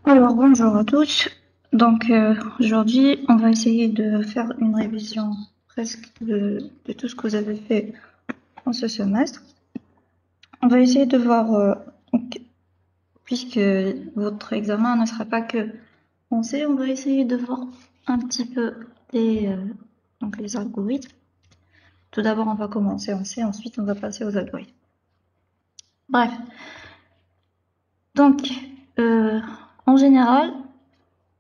Alors, bonjour à tous. Aujourd'hui, on va essayer de faire une révision presque de tout ce que vous avez fait en ce semestre. On va essayer de voir, puisque votre examen ne sera pas que en C, on va essayer de voir un petit peu les algorithmes. Tout d'abord, on va commencer en C, ensuite on va passer aux algorithmes. Bref. Donc, en général,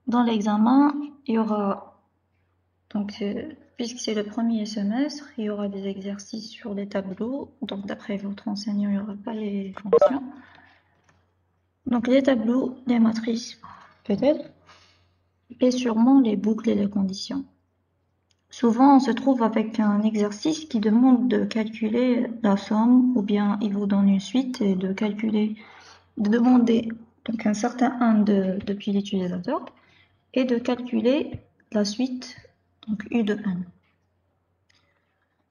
dans l'examen, il y aura puisque c'est le premier semestre, il y aura des exercices sur les tableaux. Donc, d'après votre enseignant, il n'y aura pas les fonctions. Donc, les tableaux, les matrices, peut-être, et sûrement les boucles et les conditions. Souvent, on se trouve avec un exercice qui demande de calculer la somme, ou bien il vous donne une suite et de demander donc un certain 1 depuis l'utilisateur, et de calculer la suite, donc U de 1.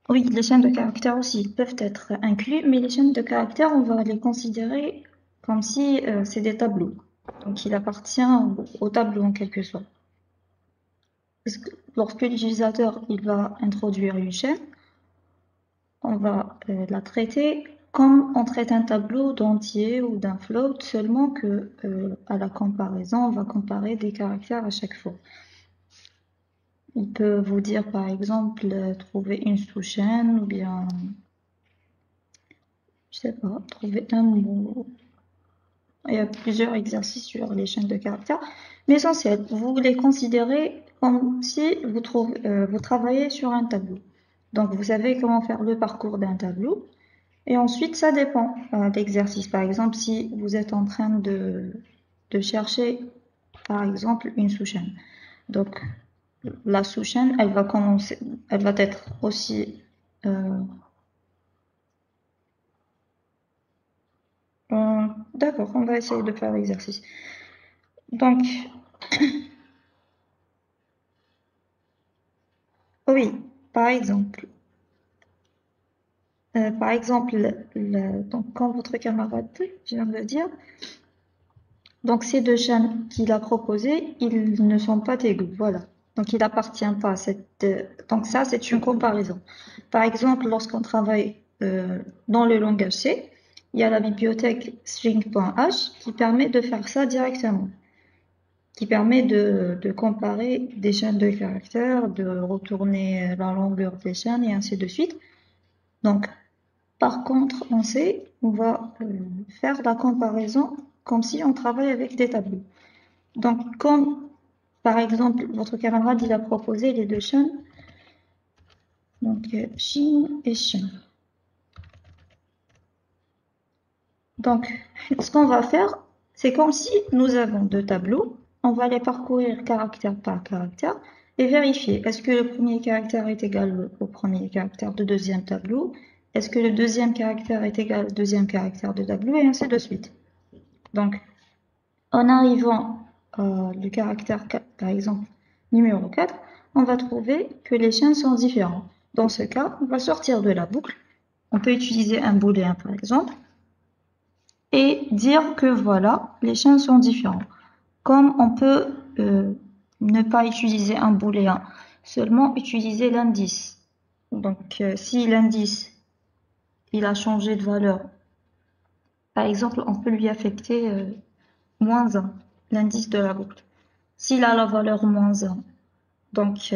Oui, les chaînes de caractères aussi peuvent être inclus, mais les chaînes de caractères, on va les considérer comme si c'est des tableaux. Donc, il appartient au tableau en quelque sorte. Parce que lorsque l'utilisateur il va introduire une chaîne, on va la traiter comme on traite un tableau d'entier ou d'un float, seulement que à la comparaison, on va comparer des caractères à chaque fois. Il peut vous dire par exemple trouver une sous-chaîne ou bien je sais pas, trouver un mot. Il y a plusieurs exercices sur les chaînes de caractères. Mais l'essentiel, vous les considérez comme si vous travaillez sur un tableau. Donc, vous savez comment faire le parcours d'un tableau. Et ensuite, ça dépend d'exercice. Par exemple, si vous êtes en train de chercher, par exemple, une sous-chaîne. Donc, la sous-chaîne, elle va être aussi d'accord, on va essayer de faire l'exercice. Donc, oui, par exemple, donc, quand votre camarade vient de dire, donc ces deux chaînes qu'il a proposées, ils ne sont pas égaux, voilà. Donc, il appartient pas à donc ça, c'est une comparaison. Par exemple, lorsqu'on travaille dans le langage C, il y a la bibliothèque string.h qui permet de faire ça directement, qui permet de comparer des chaînes de caractères, de retourner la longueur des chaînes et ainsi de suite. Donc, par contre, on sait, on va faire la comparaison comme si on travaille avec des tableaux. Donc, comme par exemple, votre camarade il a proposé les deux chaînes, donc Chine et Chine. Donc, ce qu'on va faire, c'est comme si nous avons deux tableaux, on va les parcourir caractère par caractère et vérifier est-ce que le premier caractère est égal au premier caractère du deuxième tableau, est-ce que le deuxième caractère est égal au deuxième caractère du tableau, et ainsi de suite. Donc, en arrivant le caractère 4, par exemple, numéro 4, on va trouver que les chaînes sont différentes. Dans ce cas, on va sortir de la boucle. On peut utiliser un booléen, par exemple, et dire que voilà, les chaînes sont différentes. Comme on peut ne pas utiliser un booléen, seulement utiliser l'indice. Donc, si l'indice, il a changé de valeur, par exemple, on peut lui affecter moins 1, l'indice de la boucle. S'il a la valeur moins 1, donc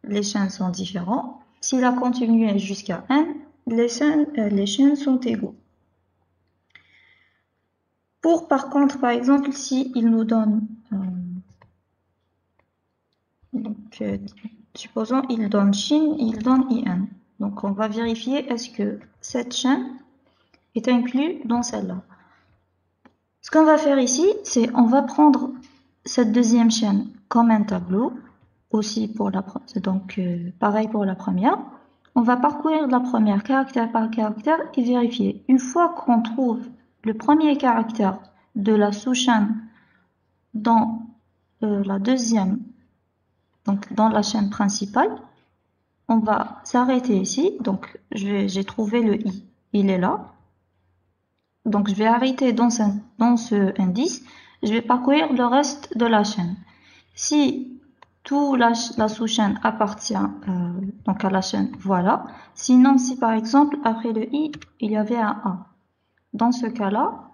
les chaînes sont différents. S'il a continué jusqu'à n, les chaînes sont égaux. Par contre, par exemple, si il nous donne, supposons il donne Chine, il donne IN. Donc on va vérifier est-ce que cette chaîne est inclue dans celle-là. Ce qu'on va faire ici, c'est on va prendre cette deuxième chaîne comme un tableau, aussi pour donc pareil pour la première. On va parcourir la première caractère par caractère et vérifier. Une fois qu'on trouve le premier caractère de la sous-chaîne dans la deuxième, donc dans la chaîne principale, on va s'arrêter ici. Donc j'ai trouvé le i, il est là. Donc je vais arrêter dans ce indice je vais parcourir le reste de la chaîne. Si tout la sous-chaîne appartient donc à la chaîne, voilà. Sinon, si par exemple, après le i, il y avait un a. Dans ce cas-là,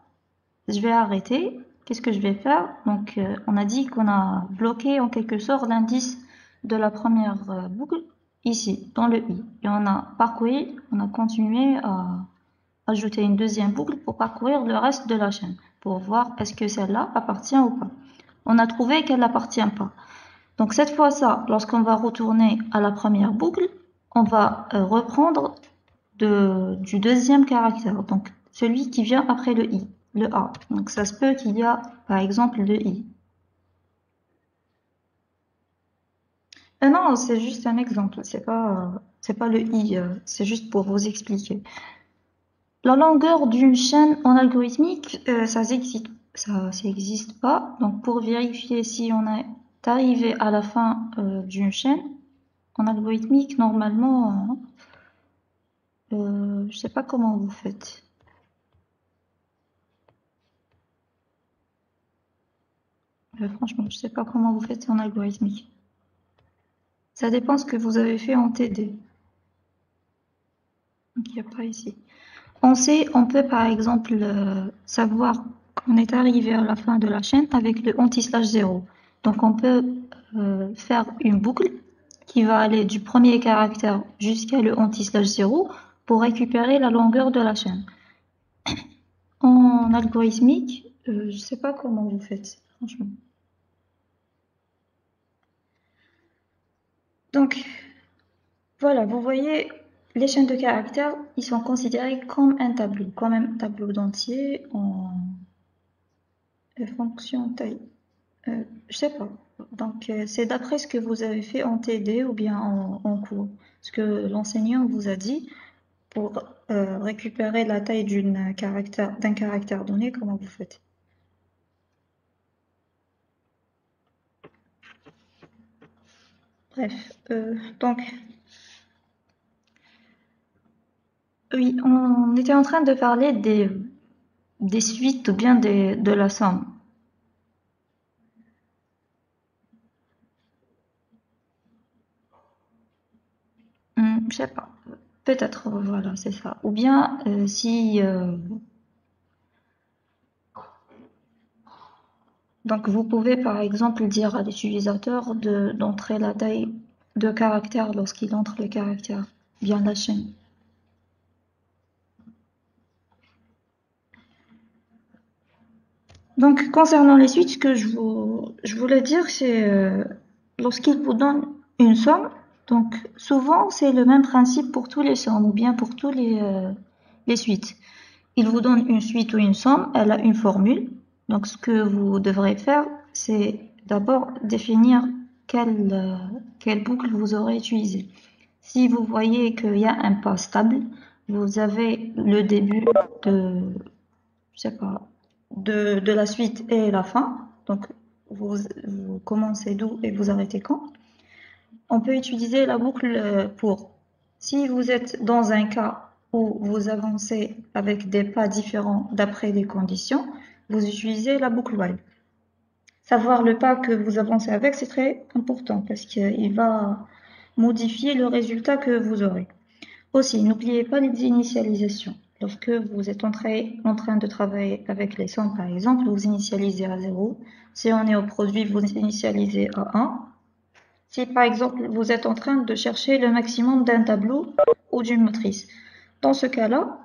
je vais arrêter. Qu'est-ce que je vais faire? Donc, on a dit qu'on a bloqué en quelque sorte l'indice de la première boucle ici, dans le i. Et on a parcouru, on a continué à ajouter une deuxième boucle pour parcourir le reste de la chaîne, pour voir est-ce que celle-là appartient ou pas. On a trouvé qu'elle n'appartient pas. Donc cette fois-là, lorsqu'on va retourner à la première boucle, on va reprendre du deuxième caractère, donc celui qui vient après le i, le a. Donc ça se peut qu'il y a par exemple le i. Non, c'est juste un exemple, c'est pas le i, c'est juste pour vous expliquer. La longueur d'une chaîne en algorithmique, ça n'existe pas. Donc pour vérifier si on est arrivé à la fin d'une chaîne en algorithmique, normalement, je sais pas comment vous faites. Franchement, je sais pas comment vous faites en algorithmique. Ça dépend ce que vous avez fait en TD. Donc il n'y a pas ici. On peut par exemple savoir qu'on est arrivé à la fin de la chaîne avec le anti-slash 0. Donc on peut faire une boucle qui va aller du premier caractère jusqu'à le anti-slash 0 pour récupérer la longueur de la chaîne. En algorithmique, je sais pas comment vous faites, franchement. Donc, voilà, vous voyez, les chaînes de caractères, ils sont considérés comme un tableau d'entier en fonction taille. Je sais pas. Donc, c'est d'après ce que vous avez fait en TD ou bien en cours. Ce que l'enseignant vous a dit pour récupérer la taille d'un caractère donné, comment vous faites? Bref, donc, oui, on était en train de parler des suites ou bien de la somme. Je sais pas. Peut-être, voilà, c'est ça. Ou bien, si... donc, vous pouvez, par exemple, dire à l'utilisateur d'entrer la taille de caractère lorsqu'il entre le caractère, bien la chaîne. Donc, concernant les suites, ce que je voulais dire, c'est lorsqu'il vous donne une somme, donc souvent c'est le même principe pour tous les sommes ou bien pour tous les suites. Il vous donne une suite ou une somme, elle a une formule. Donc, ce que vous devrez faire, c'est d'abord définir quelle boucle vous aurez utilisée. Si vous voyez qu'il y a un pas stable, vous avez le début de, je sais pas, de la suite et la fin. Donc, vous commencez d'où et vous arrêtez quand. On peut utiliser la boucle pour, si vous êtes dans un cas où vous avancez avec des pas différents d'après les conditions, vous utilisez la boucle while. Savoir le pas que vous avancez avec, c'est très important parce qu'il va modifier le résultat que vous aurez. Aussi, n'oubliez pas les initialisations. Lorsque vous êtes en train de travailler avec les sommes, par exemple, vous initialisez à 0. Si on est au produit, vous initialisez à 1. Si, par exemple, vous êtes en train de chercher le maximum d'un tableau ou d'une matrice. Dans ce cas-là,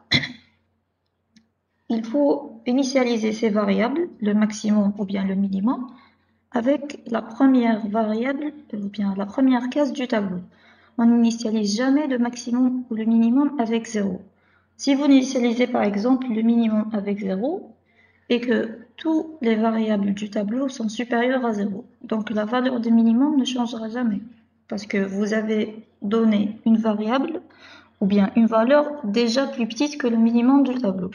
il faut initialiser ces variables, le maximum ou bien le minimum, avec la première variable ou bien la première case du tableau. On n'initialise jamais le maximum ou le minimum avec 0. Si vous initialisez par exemple le minimum avec 0 et que toutes les variables du tableau sont supérieures à 0, donc la valeur du minimum ne changera jamais parce que vous avez donné une variable ou bien une valeur déjà plus petite que le minimum du tableau.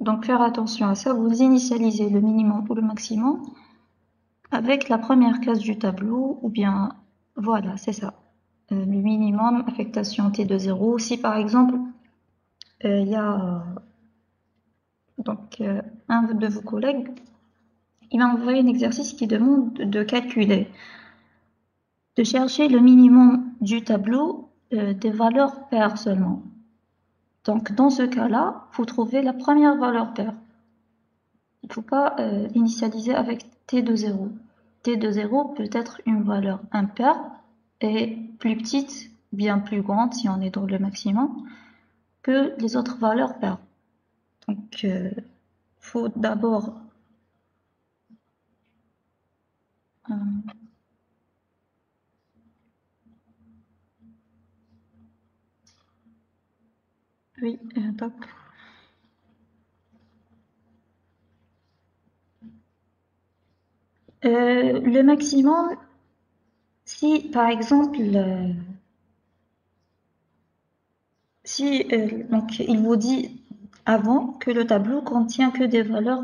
Donc faire attention à ça, vous initialisez le minimum ou le maximum avec la première case du tableau, ou bien, voilà, c'est ça. Le minimum, affectation T de 0. Si par exemple, il y a donc un de vos collègues il m'a envoyé un exercice qui demande de calculer, de chercher le minimum du tableau des valeurs paires seulement. Donc, dans ce cas-là, il faut trouver la première valeur paire. Il ne faut pas initialiser avec t de 0. T de 0 peut être une valeur impaire et plus petite, bien plus grande si on est dans le maximum, que les autres valeurs paires. Donc, faut d'abord oui, donc le maximum, si par exemple, si donc il vous dit avant que le tableau contient que des valeurs,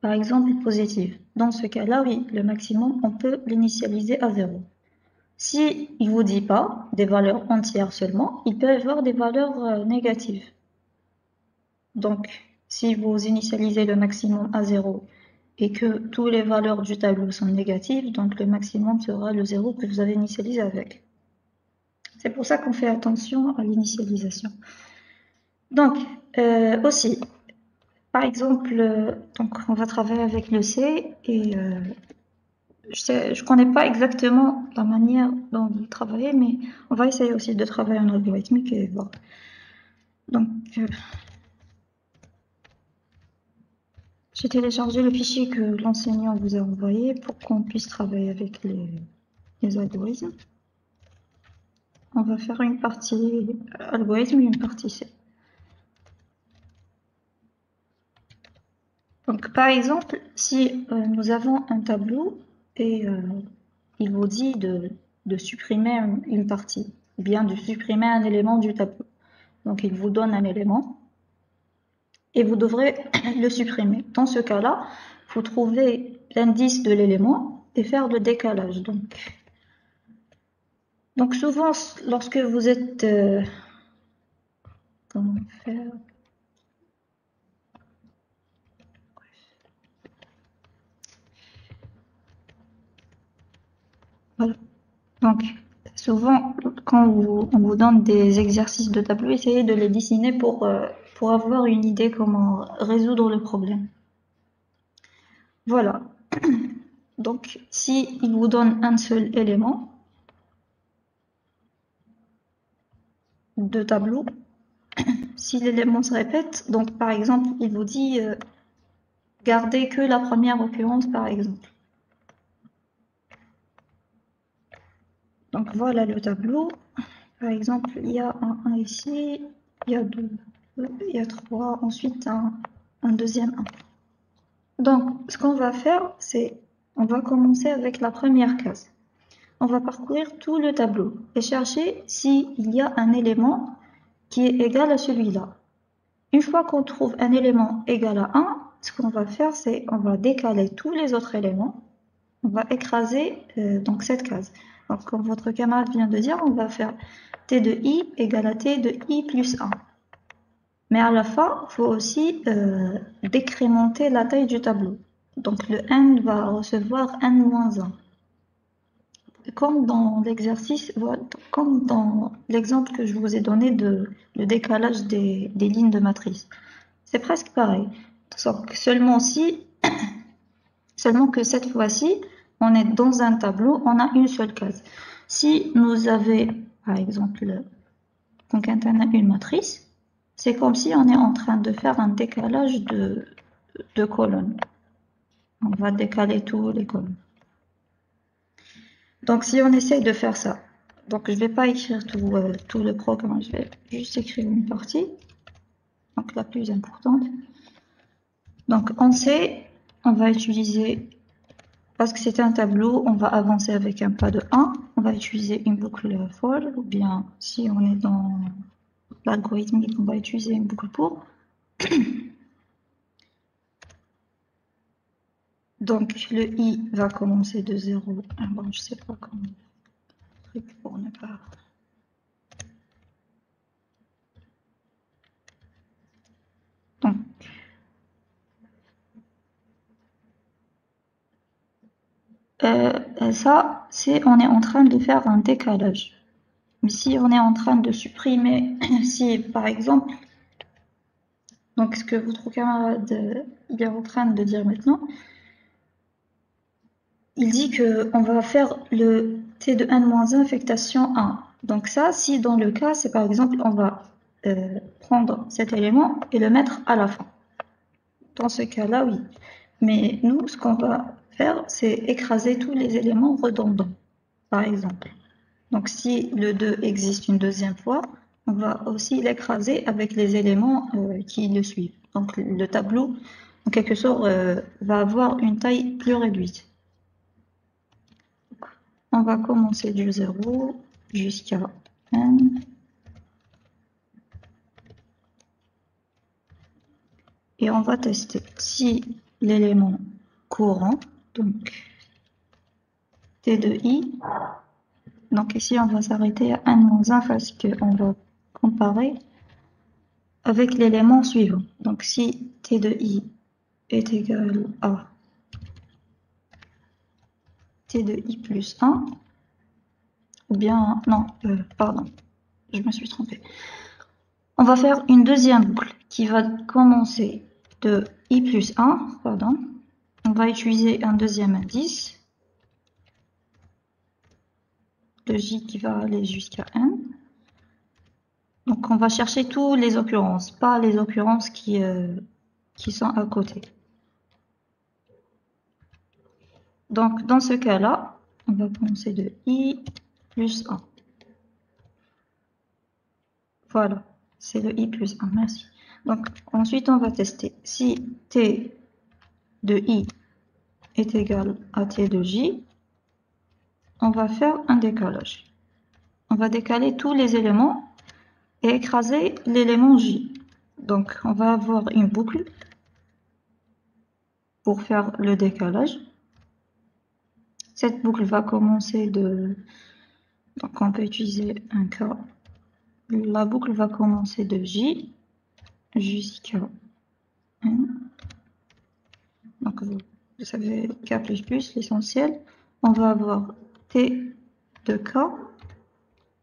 par exemple, positives. Dans ce cas-là, oui, le maximum, on peut l'initialiser à 0. Si il vous dit pas des valeurs entières seulement, il peut y avoir des valeurs négatives. Donc, si vous initialisez le maximum à 0 et que toutes les valeurs du tableau sont négatives, donc le maximum sera le 0 que vous avez initialisé avec. C'est pour ça qu'on fait attention à l'initialisation. Donc, aussi, par exemple, donc on va travailler avec le C et je connais pas exactement la manière dont vous travaillez, mais on va essayer aussi de travailler en algorithmique et voir. Donc, j'ai téléchargé le fichier que l'enseignant vous a envoyé pour qu'on puisse travailler avec les algorithmes. On va faire une partie algorithme et une partie C. Donc, par exemple, si nous avons un tableau et il vous dit de supprimer une partie, ou bien de supprimer un élément du tableau. Donc, il vous donne un élément et vous devrez le supprimer. Dans ce cas-là, il faut trouver l'indice de l'élément et faire le décalage. Donc souvent, lorsque vous êtes... comment faire? Voilà. Donc, souvent, quand on vous donne des exercices de tableau, essayez de les dessiner pour avoir une idée comment résoudre le problème. Voilà. Donc, si il vous donne un seul élément de tableau, si l'élément se répète, donc par exemple, il vous dit gardez que la première occurrence, par exemple. Donc voilà le tableau. Par exemple, il y a un 1 ici, il y a 2, il y a 3, ensuite un deuxième 1. Donc, ce qu'on va faire, c'est, on va commencer avec la première case. On va parcourir tout le tableau et chercher s'il y a un élément qui est égal à celui-là. Une fois qu'on trouve un élément égal à 1, ce qu'on va faire, c'est on va décaler tous les autres éléments. On va écraser donc cette case. Donc, comme votre camarade vient de dire, on va faire t de i égale à t de i plus 1. Mais à la fin, il faut aussi décrémenter la taille du tableau. Donc, le n va recevoir n-1. Comme dans l'exercice, comme dans l'exemple que je vous ai donné de le décalage des lignes de matrice. C'est presque pareil. Donc, seulement que cette fois-ci, on est dans un tableau, on a une seule case. Si nous avons, par exemple, concaténé une matrice, c'est comme si on est en train de faire un décalage de colonnes. On va décaler tous les colonnes. Donc, si on essaye de faire ça, donc je ne vais pas écrire tout le programme, je vais juste écrire une partie, donc la plus importante. Donc, on sait, on va utiliser, parce que c'est un tableau, on va avancer avec un pas de 1, on va utiliser une boucle for, ou bien si on est dans l'algorithmique, on va utiliser une boucle pour. Donc, le i va commencer de 0. Ah bon, je sais pas comment truc pour ne pas. Donc, Ça, c'est on est en train de faire un décalage. Mais si on est en train de supprimer, si par exemple, donc ce que votre camarade il est en train de dire maintenant, il dit que on va faire le t de n-1 affectation 1. Donc ça, si dans le cas, c'est par exemple, on va prendre cet élément et le mettre à la fin. Dans ce cas-là, oui. Mais nous, ce qu'on va faire, c'est écraser tous les éléments redondants, par exemple. Donc si le 2 existe une deuxième fois, on va aussi l'écraser avec les éléments qui le suivent. Donc le tableau, en quelque sorte, va avoir une taille plus réduite. On va commencer du 0 jusqu'à n. Et on va tester si l'élément courant, donc t de i, donc ici on va s'arrêter à n-1 parce qu'on va comparer avec l'élément suivant. Donc si t de i est égal à t de i plus 1, ou bien, non, pardon, je me suis trompée. On va faire une deuxième boucle qui va commencer de i plus 1, pardon. On va utiliser un deuxième indice de j qui va aller jusqu'à n. Donc on va chercher toutes les occurrences, pas les occurrences qui sont à côté. Donc dans ce cas-là, on va commencer de i plus 1. Voilà, c'est le i plus 1, merci. Donc ensuite on va tester si t de i est égal à t de j, on va faire un décalage. On va décaler tous les éléments et écraser l'élément j. Donc on va avoir une boucle pour faire le décalage. Cette boucle va commencer de... Donc on peut utiliser un cas. La boucle va commencer de j jusqu'à n. Donc vous savez k++, l'essentiel. On va avoir t de k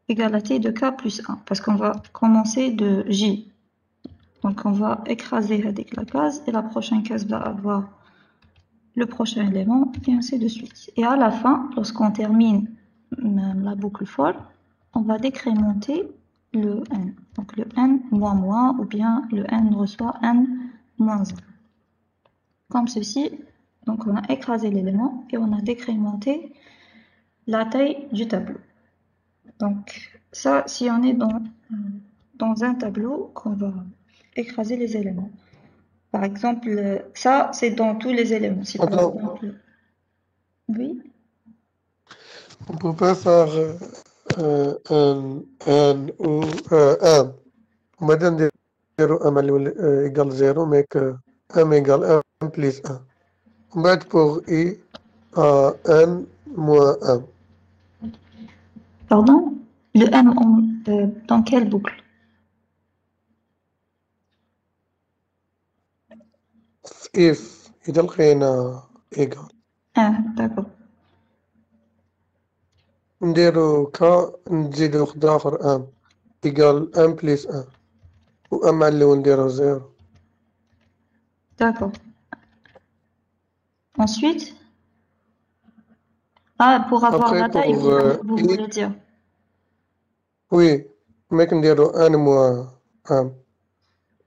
égale à t de k plus 1. Parce qu'on va commencer de j. Donc on va écraser avec la case et la prochaine case va avoir le prochain élément et ainsi de suite. Et à la fin, lorsqu'on termine la boucle for, on va décrémenter le n. Donc le n moins moins ou bien le n reçoit n moins 1. Comme ceci, donc on a écrasé l'élément et on a décrémenté la taille du tableau. Donc ça, si on est dans un tableau qu'on va écraser les éléments. Par exemple, ça, c'est dans tous les éléments. Si par Attends, exemple, oui, on peut pas faire un ou un. On va dire 0 égale 0, mais que 1 égale 1 plus 1. On va être pour i à n moins 1. pardon, le n dans quelle boucle? if إذا لقينا equal Ah, d'accord. نديرو ك نزيدو واحد آخر ان equal 1 plus 1 و ان نعليو نديرو 0. D'accord. Ensuite, ah, pour avoir Après la taille, pour vous i, voulez dire. oui, ميك نديرو 1 moins 1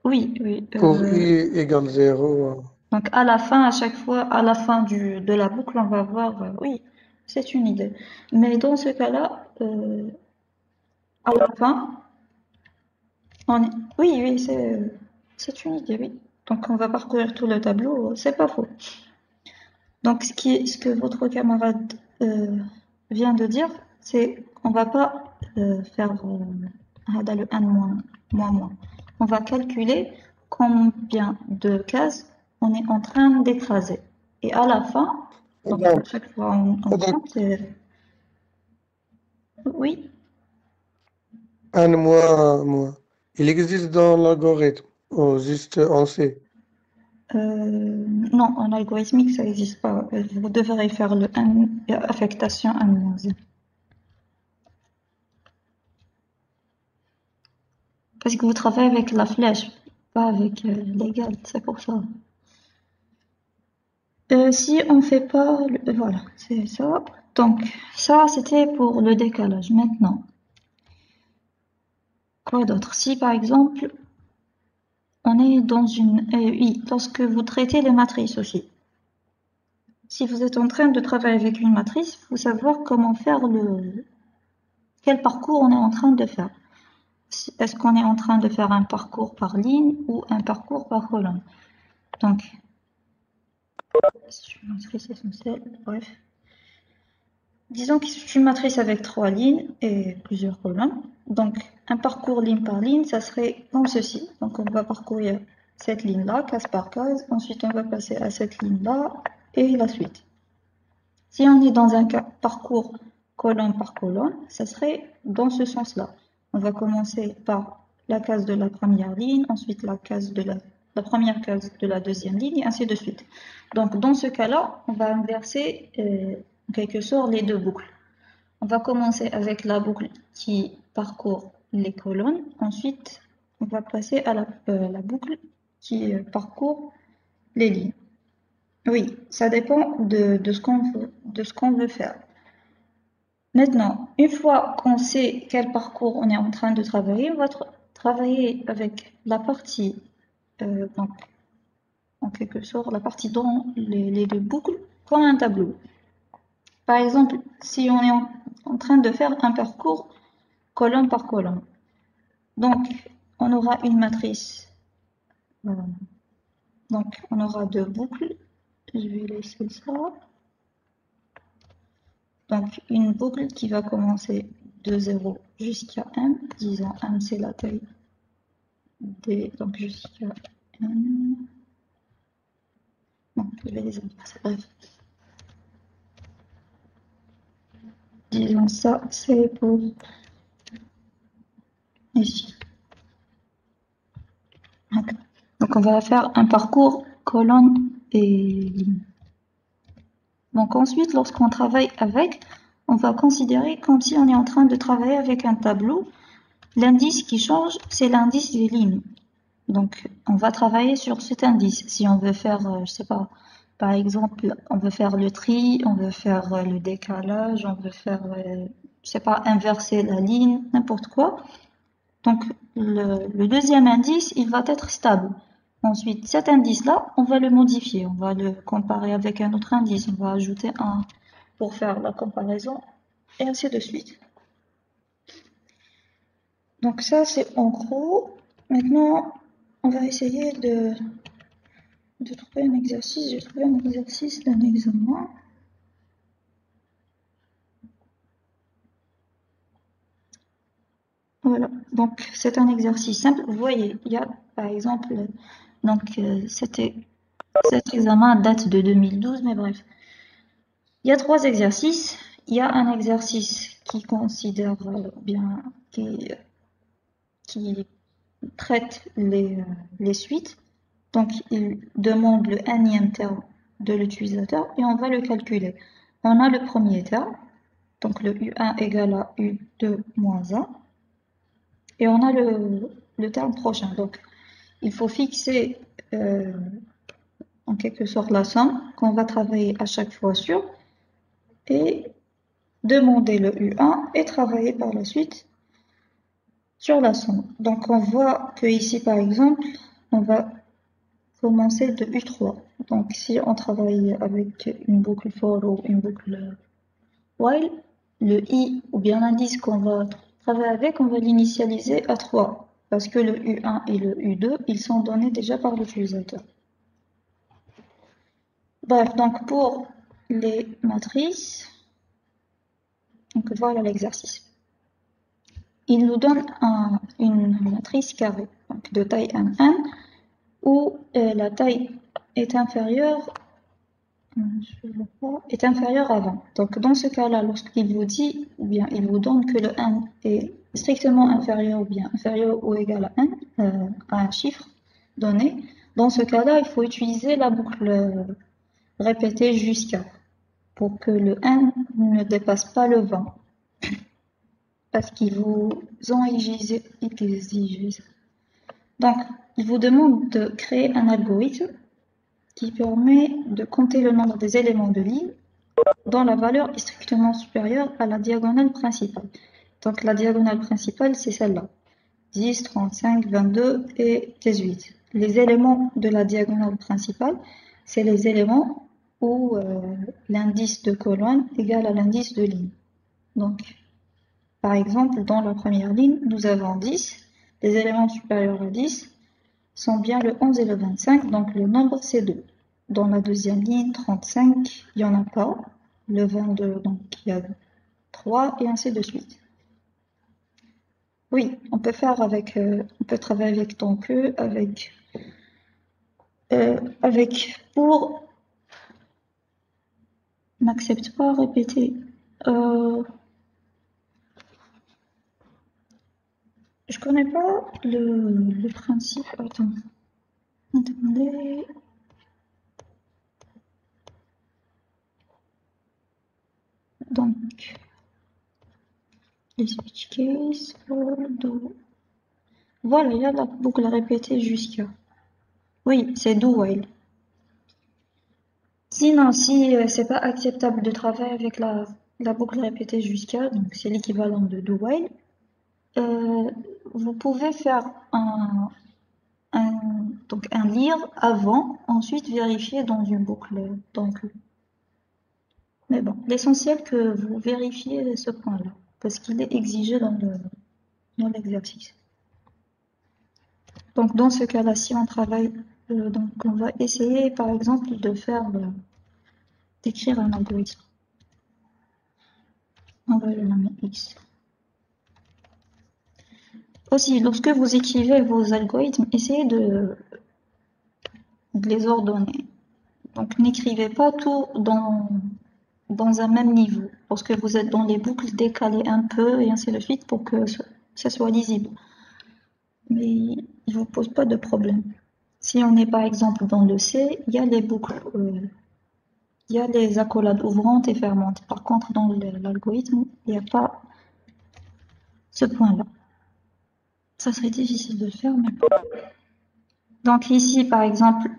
Oui, oui. pour i égale 0. Donc à la fin, à chaque fois, à la fin de la boucle, on va voir, oui, c'est une idée. Mais dans ce cas-là, à la fin, oui, oui, c'est une idée, oui. Donc on va parcourir tout le tableau, c'est pas faux. Donc ce que votre camarade vient de dire, c'est qu'on va pas faire le 1 moins. On va calculer combien de cases on est en train d'écraser. Et à la fin, donc à Donc, chaque fois on donc compte, oui, 1 moins, il existe dans l'algorithme, ou juste en C. Non, en algorithmique, ça n'existe pas. Vous devrez faire le n affectation n-1. Parce que vous travaillez avec la flèche, pas avec l'égal, c'est pour ça. Si on fait pas, voilà, c'est ça. Donc, ça, c'était pour le décalage. Maintenant, quoi d'autre? Si, par exemple, on est dans une... oui, lorsque vous traitez les matrices aussi. Si vous êtes en train de travailler avec une matrice, il faut savoir comment faire quel parcours on est en train de faire. Est-ce qu'on est en train de faire un parcours par ligne ou un parcours par colonne? Donc, c'est une matrice essentielle, bref. Disons que c'est une matrice avec 3 lignes et plusieurs colonnes. Donc, un parcours ligne par ligne, ça serait comme ceci. Donc, on va parcourir cette ligne-là, case par case. Ensuite, on va passer à cette ligne-là et la suite. Si on est dans un parcours colonne par colonne, ça serait dans ce sens-là. On va commencer par la case de la première ligne, ensuite la première case de la deuxième ligne, et ainsi de suite. Donc, dans ce cas-là, on va inverser en quelque sorte les deux boucles. On va commencer avec la boucle qui parcourt les colonnes. Ensuite, on va passer à la boucle qui parcourt les lignes. Oui, ça dépend de ce qu'on veut faire. Maintenant, une fois qu'on sait quel parcours on est en train de travailler, on va travailler avec la partie, donc, en quelque sorte, la partie dans les deux boucles, comme un tableau. Par exemple, si on est en train de faire un parcours colonne par colonne. Donc, on aura une matrice. Donc, on aura deux boucles. Je vais laisser ça. Donc, une boucle qui va commencer de 0 jusqu'à n. Disons n, c'est la taille des... Donc, jusqu'à n. Non, je vais les inverser. Bref. Disons ça, c'est pour ici. Donc, on va faire un parcours colonne et ligne. Donc, ensuite, lorsqu'on travaille avec, on va considérer comme si on est en train de travailler avec un tableau. L'indice qui change, c'est l'indice des lignes. Donc, on va travailler sur cet indice. Si on veut faire, je sais pas, par exemple, on veut faire le tri, on veut faire le décalage, on veut faire, je sais pas, inverser la ligne, n'importe quoi. Donc, le deuxième indice, il va être stable. Ensuite, cet indice-là, on va le modifier. On va le comparer avec un autre indice. On va ajouter un pour faire la comparaison et ainsi de suite. Donc ça, c'est en gros. Maintenant, on va essayer de trouver un exercice. J'ai trouvé un exercice d'un examen. Voilà, donc c'est un exercice simple. Vous voyez, il y a par exemple, donc cet examen date de 2012, mais bref. Il y a 3 exercices. Il y a un exercice qui considère bien, qui traite les suites. Donc, il demande le nème terme de l'utilisateur et on va le calculer. On a le premier terme, donc le U1 égale à U2 moins 1. Et on a le terme prochain. Donc, il faut fixer en quelque sorte la somme qu'on va travailler à chaque fois sur et demander le U1 et travailler par la suite sur la somme. Donc, on voit que ici, par exemple, on va commencer de U3. Donc, si on travaille avec une boucle for ou une boucle while, le I ou bien l'indice qu'on va travailler avec, on va l'initialiser à 3. Parce que le U1 et le U2, ils sont donnés déjà par l'utilisateur. Bref, donc pour les matrices, donc voilà l'exercice. Il nous donne une matrice carrée, donc de taille n, où la taille est inférieure, à 20. Donc dans ce cas-là, lorsqu'il vous dit, ou bien il vous donne que le n est strictement inférieur ou bien inférieur ou égal à n, à un chiffre donné, Dans ce cas-là, il faut utiliser la boucle répétée jusqu'à pour que le n ne dépasse pas le 20. Parce qu'ils vous ont exigé. Donc, il vous demande de créer un algorithme qui permet de compter le nombre des éléments de ligne dont la valeur est strictement supérieure à la diagonale principale. Donc la diagonale principale, c'est celle-là. 10, 35, 22 et 18. Les éléments de la diagonale principale, c'est les éléments où l'indice de colonne égale à l'indice de ligne. Donc, par exemple, dans la première ligne, nous avons 10. Les éléments supérieurs à 10 sont bien le 11 et le 25, donc le nombre c'est 2. Dans la deuxième ligne, 35, il n'y en a pas. Le 22, donc il y a 3 et ainsi de suite. Oui, on peut faire avec, on peut travailler avec tant que, pour, n'accepte pas répéter. Je connais pas le principe. Attends. Attendez. Donc, les switch case, do. Voilà, il y a la boucle répétée jusqu'à. Oui, c'est do while. Sinon, si c'est pas acceptable de travailler avec la boucle répétée jusqu'à, donc c'est l'équivalent de do while, vous pouvez faire donc un lire avant, ensuite vérifier dans une boucle. Donc, mais bon, l'essentiel que vous vérifiez ce point-là, parce qu'il est exigé dans l'exercice. Donc dans ce cas-là, si on travaille, donc on va essayer par exemple de d'écrire un algorithme. On va le nommer X. Aussi, lorsque vous écrivez vos algorithmes, essayez de les ordonner. Donc n'écrivez pas tout dans un même niveau, parce que vous êtes dans les boucles décalées un peu et ainsi de suite pour que ça soit lisible. Mais il ne vous pose pas de problème. Si on est par exemple dans le C, il y a les boucles, il y a les accolades ouvrantes et fermantes. Par contre, dans l'algorithme, il n'y a pas ce point-là. Ça serait difficile de le faire, mais donc ici, par exemple,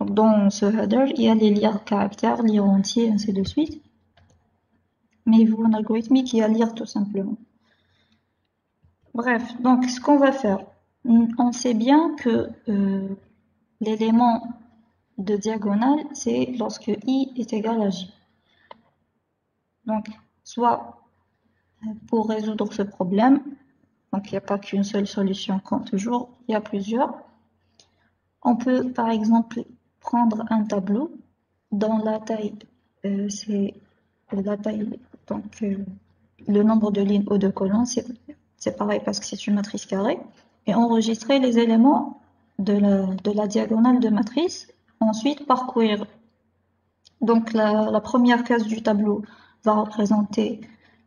dans ce header, il y a les lire caractères, lire entier, ainsi de suite. Mais vous, en algorithmique, il y a lire tout simplement. Bref, donc ce qu'on va faire, on sait bien que l'élément de diagonale, c'est lorsque i est égal à j. Donc, soit pour résoudre ce problème, donc il n'y a pas qu'une seule solution comme toujours, il y a plusieurs. On peut par exemple prendre un tableau dont la taille, c'est la taille, donc le nombre de lignes ou de colonnes, c'est pareil parce que c'est une matrice carrée, et enregistrer les éléments de la diagonale de matrice, ensuite parcourir. Donc la première case du tableau va représenter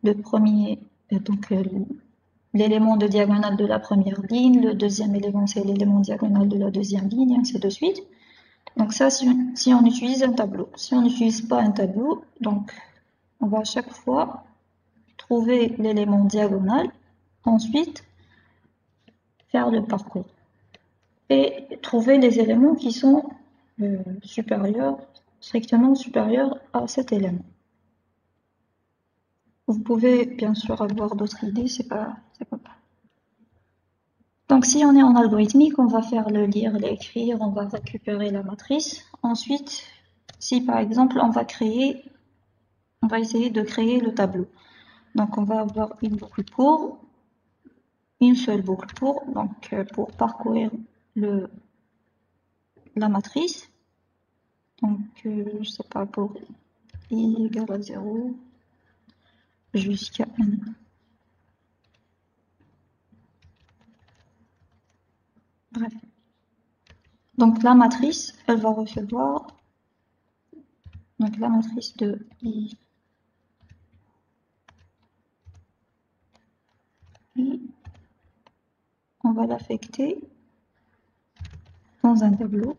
le premier, donc l'élément de diagonale de la première ligne, le deuxième élément c'est l'élément diagonal de la deuxième ligne, et ainsi de suite. Donc ça, si on utilise un tableau. Si on n'utilise pas un tableau, donc on va à chaque fois trouver l'élément diagonal, ensuite faire le parcours et trouver les éléments qui sont supérieurs, strictement supérieurs à cet élément. Vous pouvez bien sûr avoir d'autres idées, c'est pas grave. Donc si on est en algorithmique, on va faire le lire, l'écrire, on va récupérer la matrice. Ensuite, si par exemple on va essayer de créer le tableau. Donc on va avoir une boucle pour, une seule boucle pour parcourir la matrice. Donc je sais pas, pour i égale à 0 jusqu'à n. Bref. Donc la matrice, elle va recevoir donc la matrice de i, on va l'affecter dans un tableau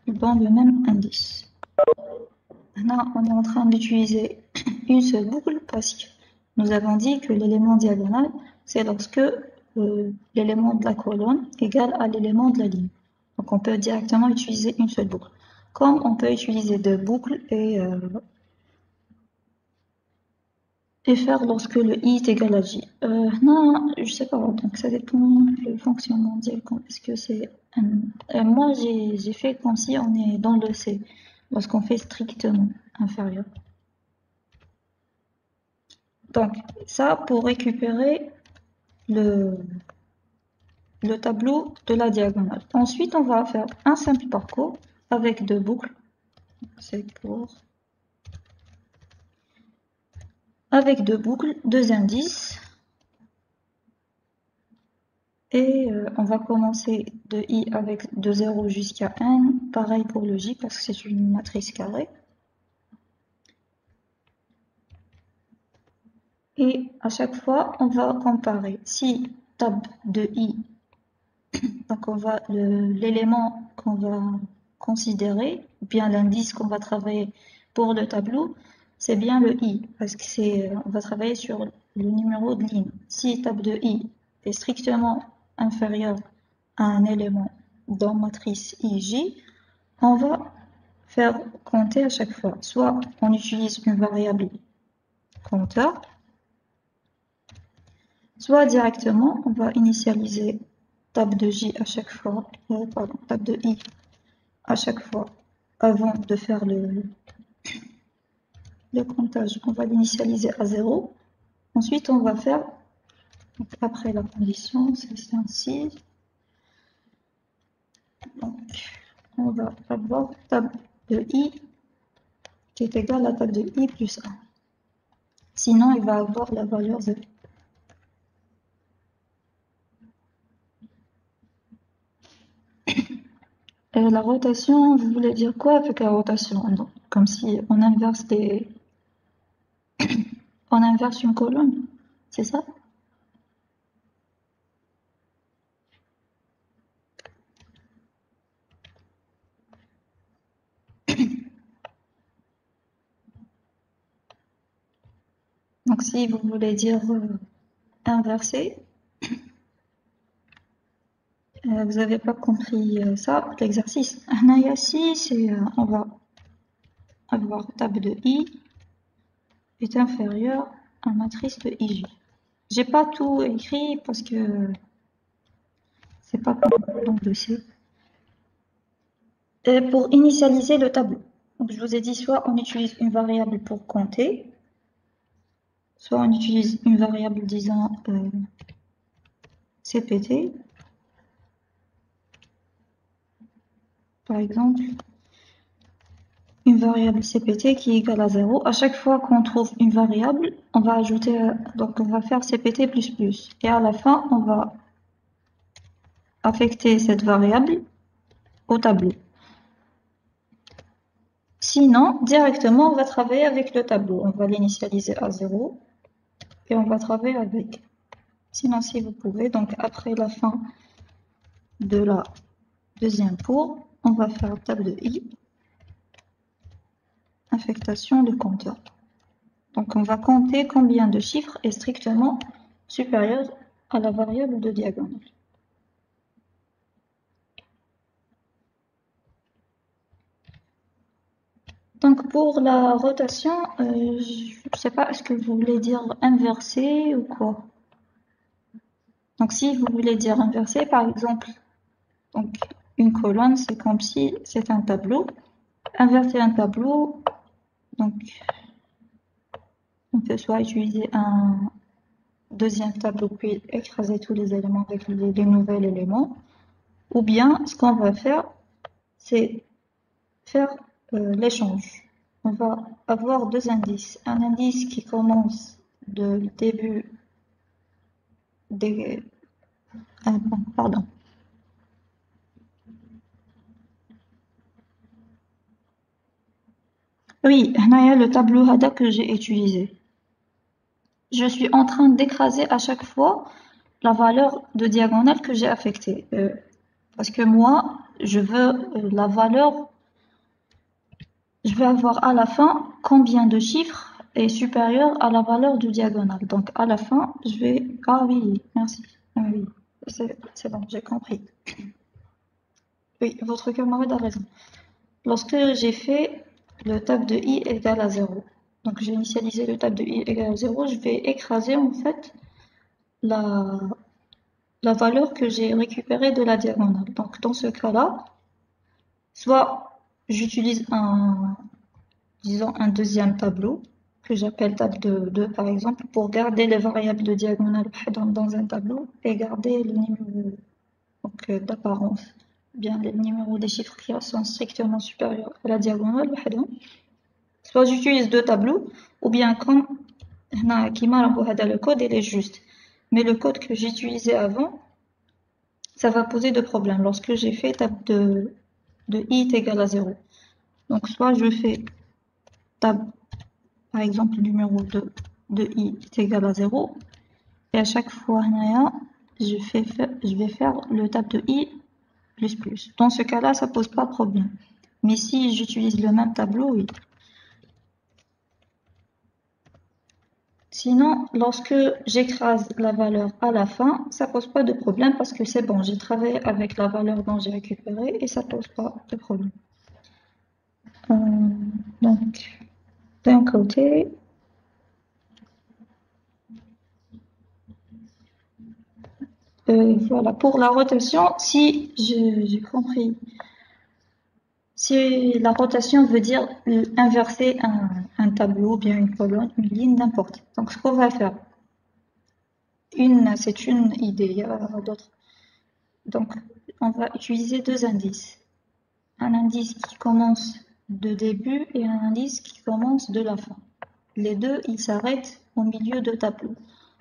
dans le même indice. Là, on est en train d'utiliser une seule boucle parce que nous avons dit que l'élément diagonal, c'est lorsque l'élément de la colonne égale à l'élément de la ligne. Donc, on peut directement utiliser une seule boucle. Comme on peut utiliser deux boucles et faire lorsque le i est égal à j. Non, je sais pas, donc ça dépend du fonctionnement diagonal. Est-ce que c'est moi, j'ai fait comme si on est dans le C, lorsqu'on fait strictement inférieur. Donc, ça pour récupérer le tableau de la diagonale. Ensuite, on va faire un simple parcours avec deux boucles. C'est pour... Avec deux boucles, deux indices. Et on va commencer de i avec de 0 jusqu'à n. Pareil pour le j parce que c'est une matrice carrée. Et à chaque fois, on va comparer. Si tab de i, donc on va l'élément qu'on va considérer, ou bien l'indice qu'on va travailler pour le tableau, c'est bien le i, parce que on va travailler sur le numéro de ligne. Si tab de i est strictement inférieur à un élément dans matrice ij, on va faire compter à chaque fois. Soit on utilise une variable compteur, soit directement on va initialiser tab de j à chaque fois, tab de i à chaque fois avant de faire le comptage. On va l'initialiser à 0. Ensuite, on va faire, donc après la condition, c'est ainsi. Donc, on va avoir tab de i qui est égal à tab de i plus 1. Sinon, il va avoir la valeur 0. Et la rotation, vous voulez dire quoi avec la rotation? Donc, comme si on inverse on inverse une colonne, c'est ça? Donc, si vous voulez dire inverser, vous n'avez pas compris ça, l'exercice. Ici, c'est on va avoir tab de i est inférieur à matrice de ij. J'ai pas tout écrit parce que c'est pas comme dans le dossier. Et pour initialiser le tableau, donc je vous ai dit soit on utilise une variable pour compter, soit on utilise une variable disant cpt, par exemple, une variable cpt qui est égale à 0. À chaque fois qu'on trouve une variable, on va ajouter, donc on va faire cpt++. Et à la fin, on va affecter cette variable au tableau. Sinon, directement, on va travailler avec le tableau. On va l'initialiser à 0 et on va travailler avec. Sinon, si vous pouvez, donc après la fin de la deuxième pour, on va faire tab de i, affectation de compteur. Donc, on va compter combien de chiffres est strictement supérieur à la variable de diagonale. Donc, pour la rotation, je ne sais pas, est-ce que vous voulez dire inverser ou quoi? Donc, si vous voulez dire inverser, par exemple, donc une colonne, c'est comme si c'est un tableau. Inverser un tableau, donc on peut soit utiliser un deuxième tableau puis écraser tous les éléments avec les nouveaux éléments, ou bien ce qu'on va faire, c'est faire l'échange. On va avoir deux indices. Un indice qui commence de début des... pardon. Oui, il y a le tableau HADA que j'ai utilisé. Je suis en train d'écraser à chaque fois la valeur de diagonale que j'ai affectée. Parce que moi, je veux la valeur, je veux avoir à la fin combien de chiffres est supérieur à la valeur de diagonale. Donc à la fin, je vais... Ah oui, merci. Ah oui, c'est bon, j'ai compris. Oui, votre camarade a raison. Lorsque j'ai fait le tab de i égale à 0, donc j'ai initialisé le tab de i égale à 0, je vais écraser en fait la, la valeur que j'ai récupérée de la diagonale. Donc dans ce cas-là, soit j'utilise disons un deuxième tableau, que j'appelle table de 2 par exemple, pour garder les variables de diagonale dans un tableau et garder le numéro d'apparence, bien les numéros des chiffres qui sont strictement supérieurs à la diagonale. Soit j'utilise deux tableaux, ou bien comme le code il est juste. Mais le code que j'utilisais avant, ça va poser de problèmes lorsque j'ai fait table de i est égal à 0. Donc soit je fais table, par exemple, le numéro de i est égal à 0, et à chaque fois, je vais faire le tab de i plus plus. Dans ce cas-là, ça pose pas de problème. Mais si j'utilise le même tableau, oui. Sinon, lorsque j'écrase la valeur à la fin, ça pose pas de problème parce que c'est bon, j'ai travaillé avec la valeur dont j'ai récupéré et ça pose pas de problème. Euh, donc, d'un côté, voilà, pour la rotation, si j'ai compris, si la rotation veut dire inverser un tableau, bien une colonne, une ligne, n'importe. Donc, ce qu'on va faire, c'est une idée, il y a d'autres. Donc, on va utiliser deux indices. Un indice qui commence de début et un indice qui commence de la fin. Les deux, ils s'arrêtent au milieu de tableau.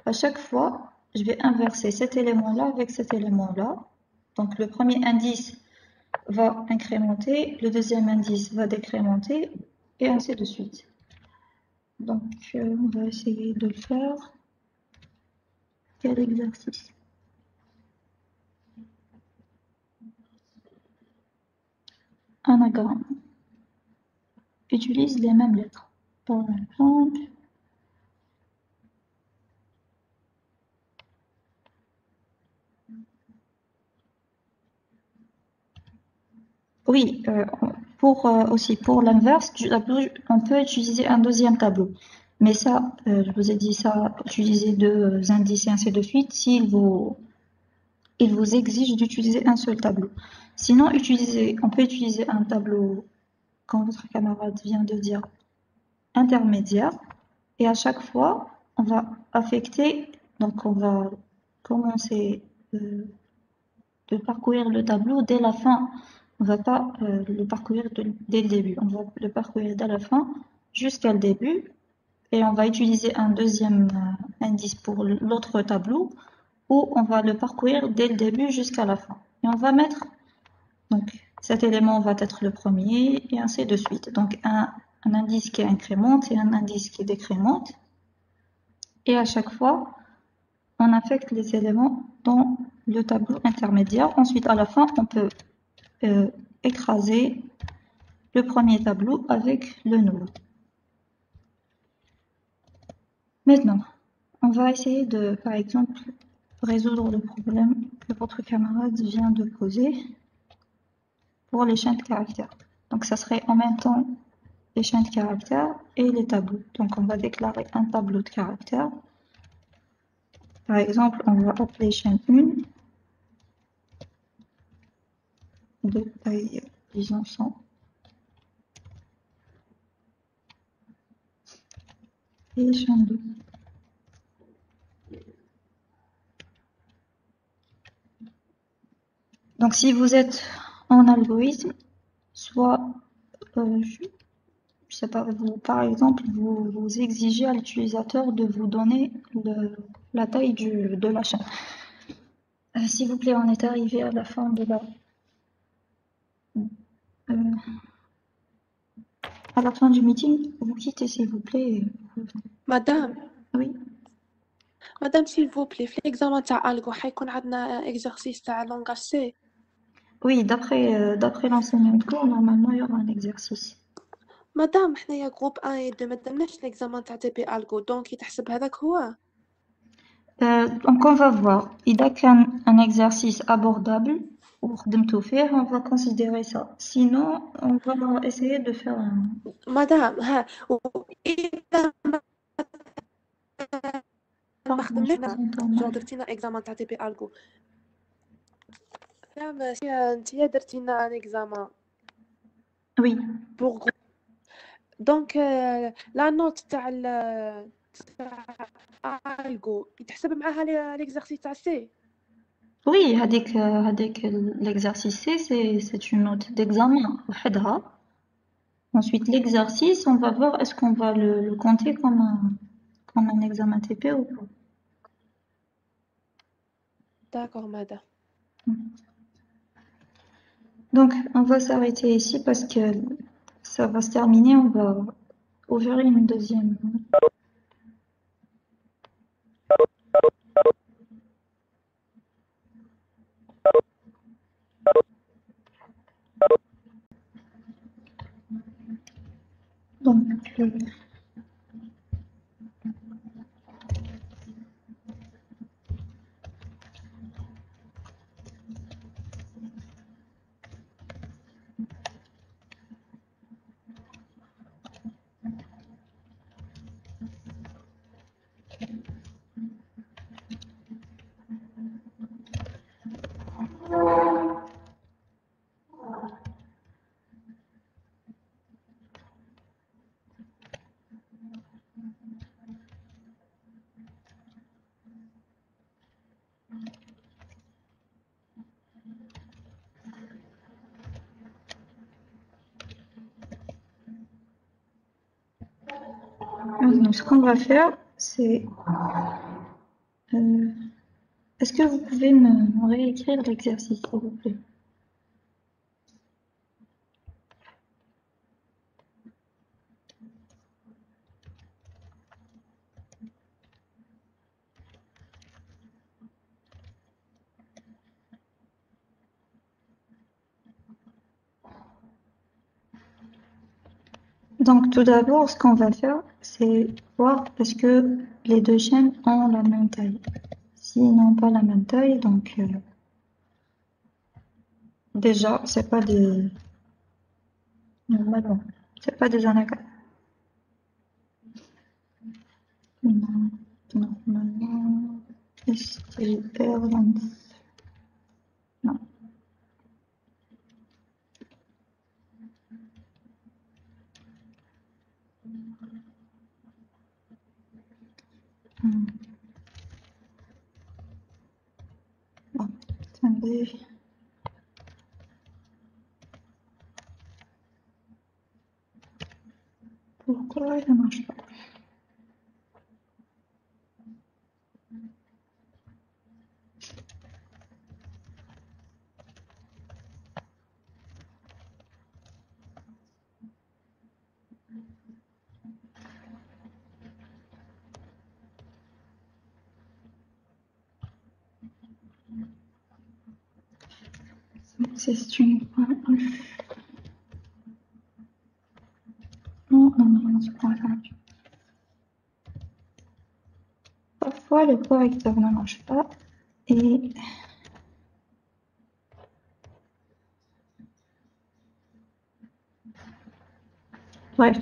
À chaque fois, je vais inverser cet élément-là avec cet élément-là. Donc, le premier indice va incrémenter, le deuxième indice va décrémenter, et ainsi de suite. Donc, on va essayer de le faire. Quel exercice? Anagramme. Utilise les mêmes lettres. Par exemple, oui, aussi pour l'inverse du tableau, on peut utiliser un deuxième tableau. Mais ça, je vous ai dit ça, utiliser deux indices et ainsi de suite, il vous exige d'utiliser un seul tableau. Sinon, on peut utiliser un tableau, comme votre camarade vient de dire, intermédiaire. Et à chaque fois, on va affecter, donc on va commencer de parcourir le tableau dès la fin. On ne va pas le parcourir dès le début. On va le parcourir dès la fin jusqu'à le début. Et on va utiliser un deuxième indice pour l'autre tableau où on va le parcourir dès le début jusqu'à la fin. Et on va mettre, donc cet élément va être le premier et ainsi de suite. Donc un indice qui incrémente et un indice qui décrémente. Et à chaque fois, on affecte les éléments dans le tableau intermédiaire. Ensuite, à la fin, on peut écraser le premier tableau avec le nouveau. Maintenant, on va essayer de, par exemple, résoudre le problème que votre camarade vient de poser pour les chaînes de caractères. Donc, ça serait en même temps les chaînes de caractères et les tableaux. Donc, on va déclarer un tableau de caractères. Par exemple, on va appeler chaîne 1 de taille, disons 100. Et chaîne 2. Donc, si vous êtes en algorithme, soit, je sais pas, par exemple, vous exigez à l'utilisateur de vous donner la taille de la chaîne. S'il vous plaît, on est arrivé à la fin de à la fin du meeting. Vous quittez, s'il vous plaît. Madame, Oui. مدام s'il vous plaît في l'examen تاع algo حيكون عندنا exercice تاع langage C. Oui, d'après l'enseignant de cours, normalement, il y aura un exercice. مدام حنايا groupe 1 et 2 ما درناش l'examen تاع TP algo donc يتحسب هذاك هو. Donc, on va voir. Il a qu'un exercice abordable, ou tout faire, on va considérer ça. Sinon, on va essayer de faire un... مدام ها إذا ما Pardon, je خدمناش vous entends جو mal. درتينا examen تاع TP algo. ماشي نتيا درتينا ان examen Oui, pour groupe. Donc la note تاع algo يتحسب معاها l'exercice تاع C. oui, avec l'exercice C, c'est une note d'examen. وحدها. Ensuite, l'exercice, on va voir est-ce qu'on va le compter comme un examen TP ou pas. D'accord madame. Donc, on va s'arrêter ici parce que ça va se terminer. On va ouvrir une deuxième. Donc, maintenant, ce qu'on va faire, c'est... est-ce que vous pouvez me réécrire l'exercice, s'il vous plaît? Donc, tout d'abord, ce qu'on va faire, c'est voir est-ce que les deux chaînes ont la même taille. S'ils n'ont pas la même taille, donc déjà, c'est pas des... Normalement, c'est pas des anagrammes. Non, normalement, STR26. Non. Bon, attendez. Pourquoi ça marche pas? C'est une... Non, c'est pas ça. Parfois, le correcteur ne marche pas et bref.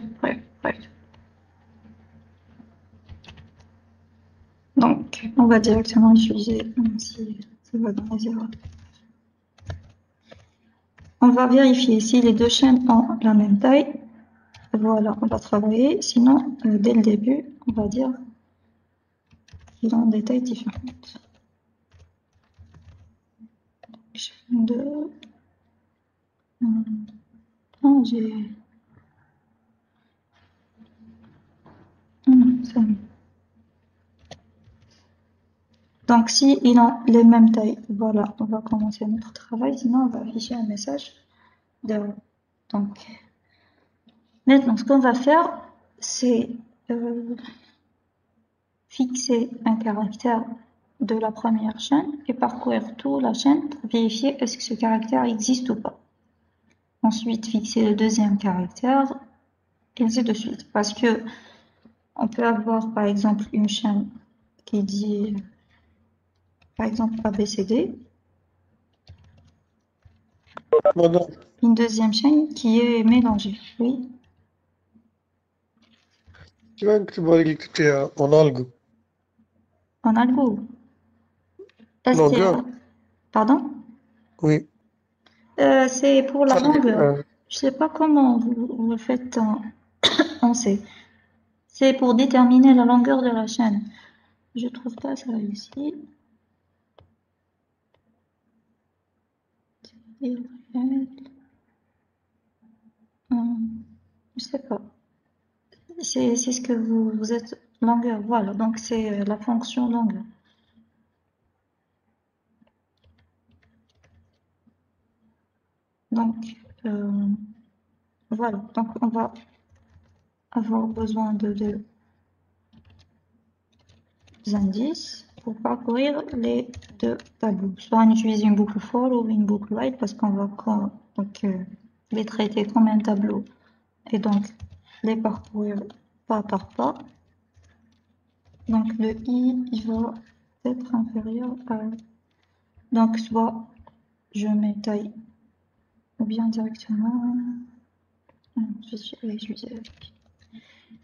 Donc, on va directement utiliser, même si ça va dans les erreurs. On va vérifier si les deux chaînes ont la même taille. Voilà, on va travailler. Sinon, dès le début, on va dire qu'ils ont des tailles différentes. Chaîne 2. Non, j'ai... Non, c'est bon. Donc, si ils ont les mêmes tailles, voilà, on va commencer notre travail. Sinon, on va afficher un message d'erreur. Donc, maintenant, ce qu'on va faire, c'est fixer un caractère de la première chaîne et parcourir toute la chaîne pour vérifier est-ce que ce caractère existe ou pas. Ensuite, fixer le deuxième caractère, et ainsi de suite. Parce que on peut avoir, par exemple, une chaîne qui dit, par exemple, ABCD, Madame, une deuxième chaîne qui est mélangée. Oui, tu vas écrire l'écriture en algo. en algo. Longueur? Pardon? Oui. C'est pour la longueur. Euh, Je sais pas comment vous le faites en C. C'est pour déterminer la longueur de la chaîne. Je trouve pas ça ici. Je sais pas. C'est ce que vous êtes longueur. Voilà, donc c'est la fonction longueur. Donc, voilà. Donc, on va avoir besoin de deux indices pour parcourir les deux tableaux. Soit on utilise une boucle for ou une boucle while parce qu'on va donc, les traiter comme un tableau et donc les parcourir pas par pas. Donc, le i, il va être inférieur à... Donc, soit je mets taille ou bien directement... Je vais utiliser avec.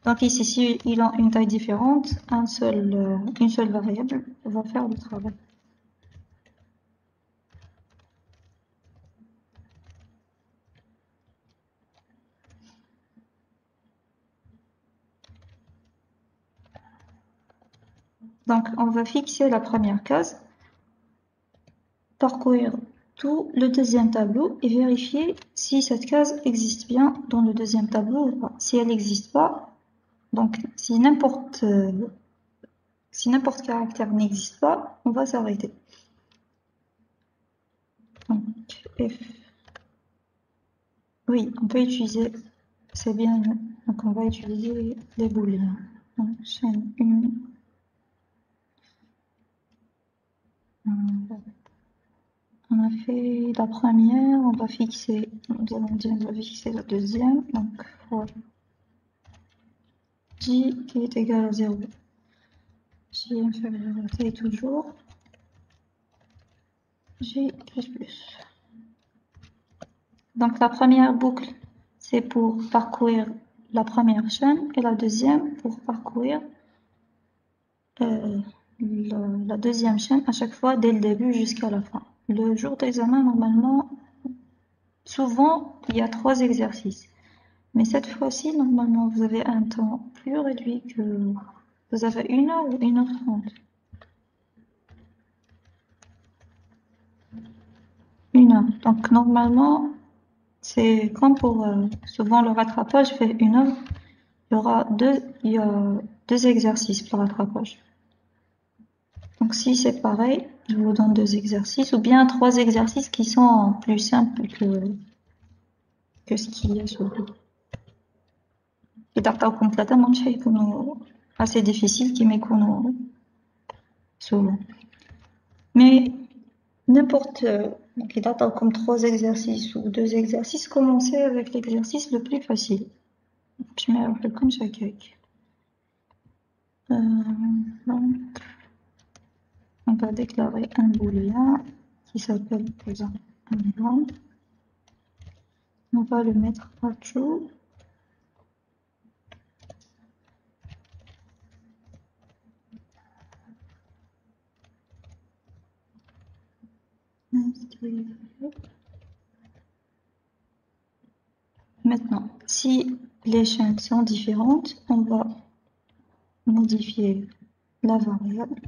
Donc ici, si il a une taille différente, une seule variable va faire le travail. Donc on va fixer la première case, parcourir tout le deuxième tableau et vérifier si cette case existe bien dans le deuxième tableau ou pas. Si elle n'existe pas, donc si n'importe caractère n'existe pas, on va s'arrêter. Donc F. Oui, on peut utiliser, c'est bien, donc on va utiliser les booléens. Donc chaîne 1. On a fait la première, on va fixer, nous allons dire, on va fixer la deuxième, donc for j qui est égal à 0. J inférieur à t toujours, j plus plus. Donc la première boucle, c'est pour parcourir la première chaîne et la deuxième pour parcourir la deuxième chaîne à chaque fois dès le début jusqu'à la fin. Le jour d'examen, normalement, souvent, il y a 3 exercices. Mais cette fois-ci, normalement, vous avez un temps plus réduit que... Vous avez 1 heure ou 1h30. 1 heure. Donc, normalement, c'est comme pour souvent le rattrapage fait 1 heure. Il y a deux exercices pour le rattrapage. Donc, si c'est pareil, je vous donne 2 exercices ou bien 3 exercices qui sont plus simples que ce qu'il y a sur le تعطاو complètement مش هيكونوا assez difficile كيما يكونوا souvent. Mais n'importe, donc il attend comme 3 exercices ou 2 exercices, commencez avec l'exercice le plus facile. Je mets un peu comme ça. Donc, on va déclarer un booléen qui s'appelle par exemple un. On va le mettre à true. Maintenant, si les chaînes sont différentes, on va modifier la variable.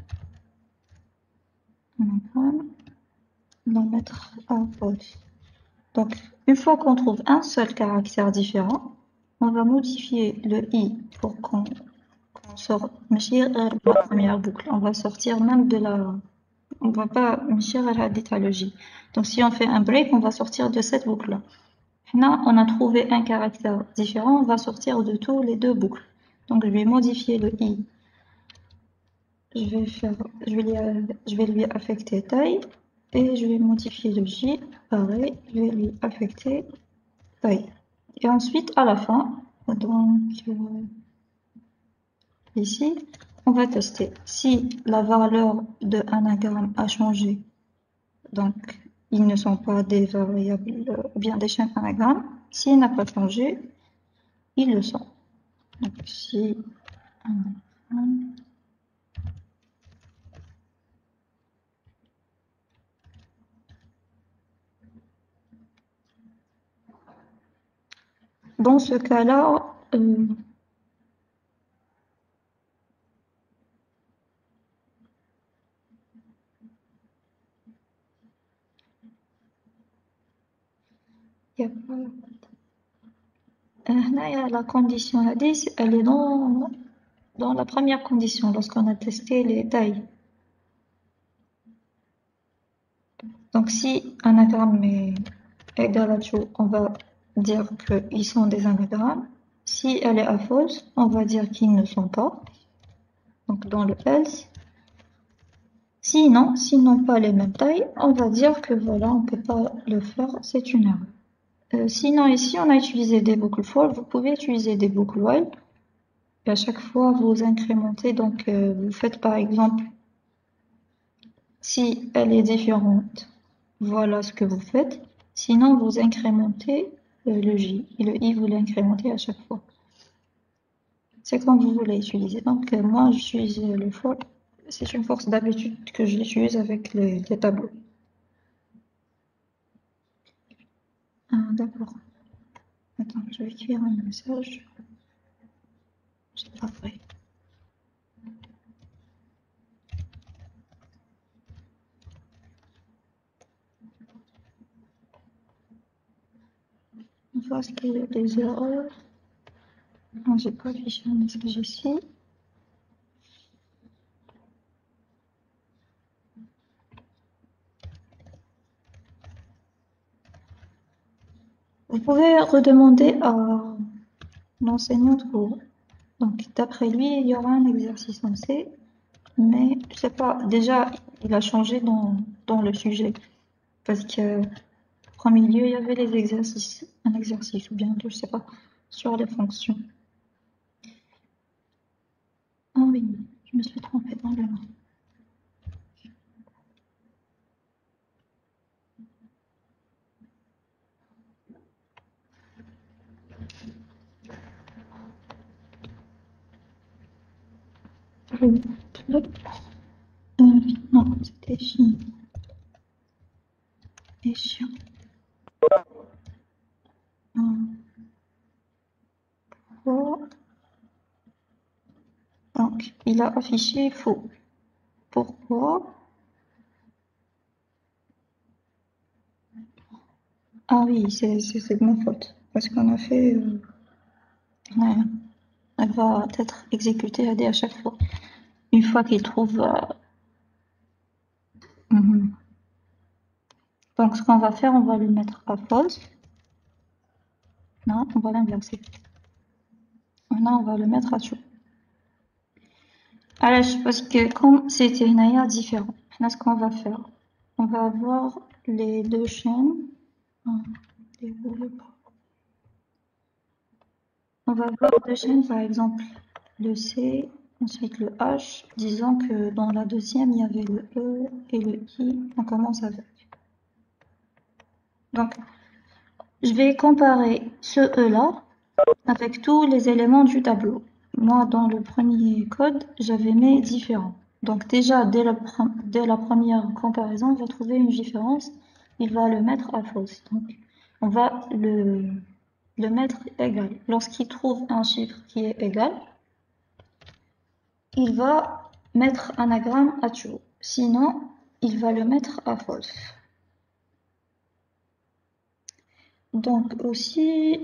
On va la mettre à false. Donc, une fois qu'on trouve un seul caractère différent, on va modifier le i pour qu'on sorte la première boucle. On va sortir même de la... On va pas machir à la détalogie. Donc, si on fait un break, on va sortir de cette boucle-là. Là, on a trouvé un caractère différent, on va sortir de tous les 2 boucles. Donc, je vais modifier le i je vais lui affecter taille et je vais modifier le J. Pareil, je vais lui affecter taille. Et ensuite, à la fin, donc ici, on va tester si la valeur de anagramme a changé. Donc, ils ne sont pas des variables ou bien des chaînes anagrammes. S'il n'a pas changé, ils le sont. Donc, si anagramme, dans ce cas-là, il y a pas... هنايا la condition à 10, elle est dans la première condition, lorsqu'on a testé les tailles. Donc, si un anagramme est égal à true, on va dire qu'ils sont des anagrammes. Si elle est à false, on va dire qu'ils ne sont pas. Donc, dans le else. Sinon, s'ils n'ont pas les mêmes tailles, on va dire que voilà, on ne peut pas le faire, c'est une erreur. Sinon, ici, on a utilisé des boucles for. Vous pouvez utiliser des boucles while. Et à chaque fois, vous incrémentez. Donc, vous faites par exemple, si elle est différente, voilà ce que vous faites. Sinon, vous incrémentez le J. Et le I, vous l'incrémentez à chaque fois. C'est comme vous voulez utiliser. Donc, moi, j'utilise le for. C'est une force d'habitude que je l'utilise avec les tableaux. Ah, d'accord. Attends, je vais écrire un message. C'est pas vrai. On va voir ce qu'il y a des erreurs. Non, j'ai pas affiché un message ici. Vous pouvez redemander à l'enseignant de cours. Donc, d'après lui, il y aura un exercice en C, mais je sais pas, déjà, il a changé dans le sujet. Parce que, au premier lieu, il y avait les exercices, un exercice, ou bien deux, je sais pas, sur les fonctions. Ah oui, je me suis trompée dans le nom. Non, c'était chine. Et chien. Donc, il a affiché faux. Pourquoi? Ah oui, c'est de ma faute. Parce qu'on a fait... ouais, elle va être exécutée AD à chaque fois. Une fois qu'il trouve... Donc, ce qu'on va faire, on va le mettre à false. Non, on va l'inverser. Maintenant, on va le mettre à true. Alors, parce que comme c'était une aire différente, maintenant, ce qu'on va faire, on va avoir les deux chaînes. On va avoir deux chaînes, par exemple, le C, ensuite le H, disant que dans la deuxième, il y avait le E et le I. On commence avec. Donc, je vais comparer ce E-là avec tous les éléments du tableau. Moi, dans le premier code, j'avais mis différents. Donc déjà, dès la première comparaison, on va trouver une différence. Il va le mettre à false. Donc, on va le mettre égal. Lorsqu'il trouve un chiffre qui est égal, il va mettre anagramme à true. Sinon, il va le mettre à false. Donc aussi,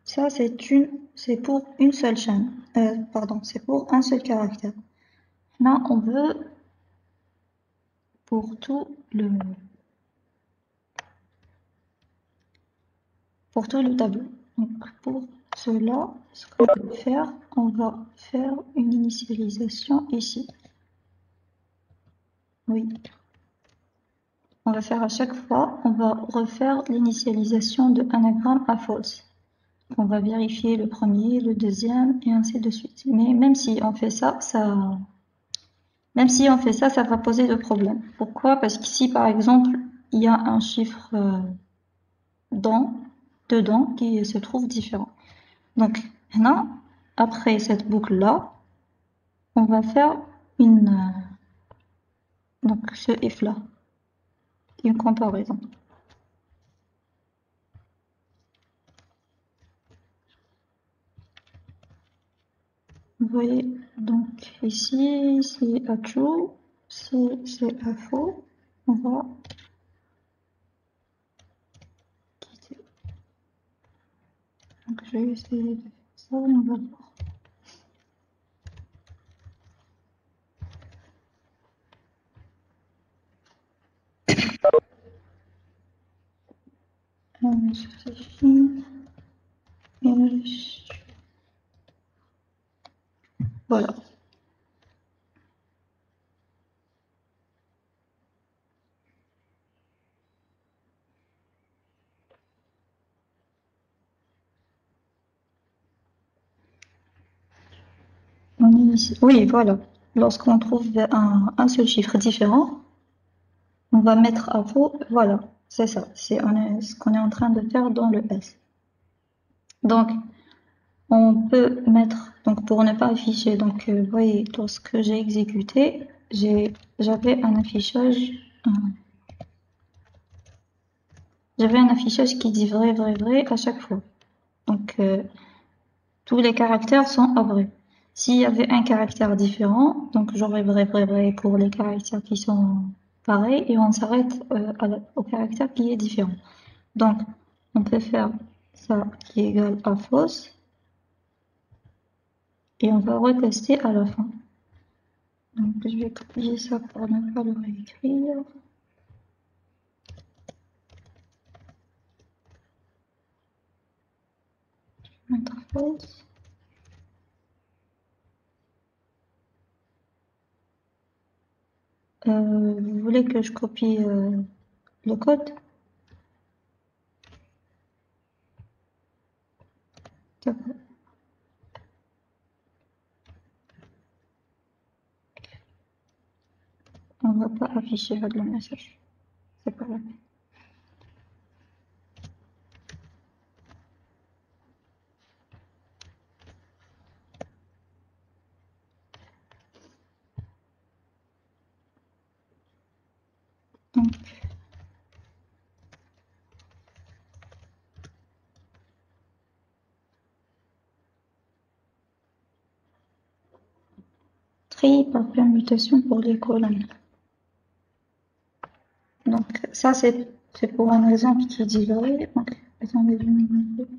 ça c'est pour une seule chaîne. Pardon, c'est pour un seul caractère. Là, on veut pour tout le tableau. Donc pour cela, ce qu'on va faire une initialisation ici. Oui. On va faire à chaque fois, on va refaire l'initialisation de anagramme à false. On va vérifier le premier, le deuxième, et ainsi de suite. Mais même si on fait ça, ça va poser de problème. Pourquoi? Parce qu'ici, par exemple, il y a un chiffre dedans qui se trouve différent. Donc, maintenant, après cette boucle-là, on va faire donc ce if-là, une comparaison. Vous voyez, donc ici, c'est à true, c'est à faux. On va quitter. Donc, je vais essayer de faire ça, on va voir. Voilà. On est ici. Oui, voilà. Lorsqu'on trouve un seul chiffre différent, on va mettre à faux. Voilà, c'est ça. C'est ce qu'on est en train de faire dans le S. Donc, on peut mettre, donc pour ne pas afficher, donc vous voyez, lorsque j'ai exécuté, j'avais un affichage qui dit vrai, vrai, vrai à chaque fois. Donc, tous les caractères sont à vrai. S'il y avait un caractère différent, donc j'aurais vrai, vrai, vrai pour les caractères qui sont pareils et on s'arrête au caractère qui est différent. Donc, on peut faire ça qui est égal à fausse et on va retester à la fin. Donc, je vais copier ça pour ne pas le réécrire. Mettre fausse. Vous voulez que je copie le code? D'accord. On va pas afficher le message. C'est pas la peine. Donc, tri par permutation pour les colonnes. Donc, ça, c'est pour un exemple qui dit vrai. Donc, attendez 2 minutes.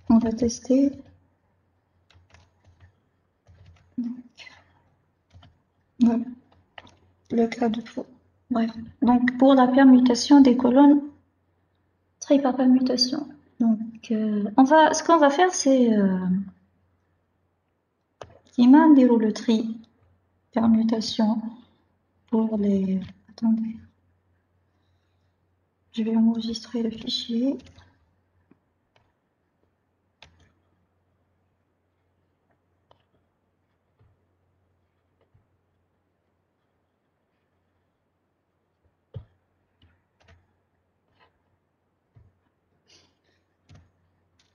On va tester. Donc, voilà. Le cas de faux. Bref. Donc, pour la permutation des colonnes, tri par permutation. Donc, ce qu'on va faire, c'est Iman déroule le tri permutation pour les. Attendez. Je vais enregistrer le fichier.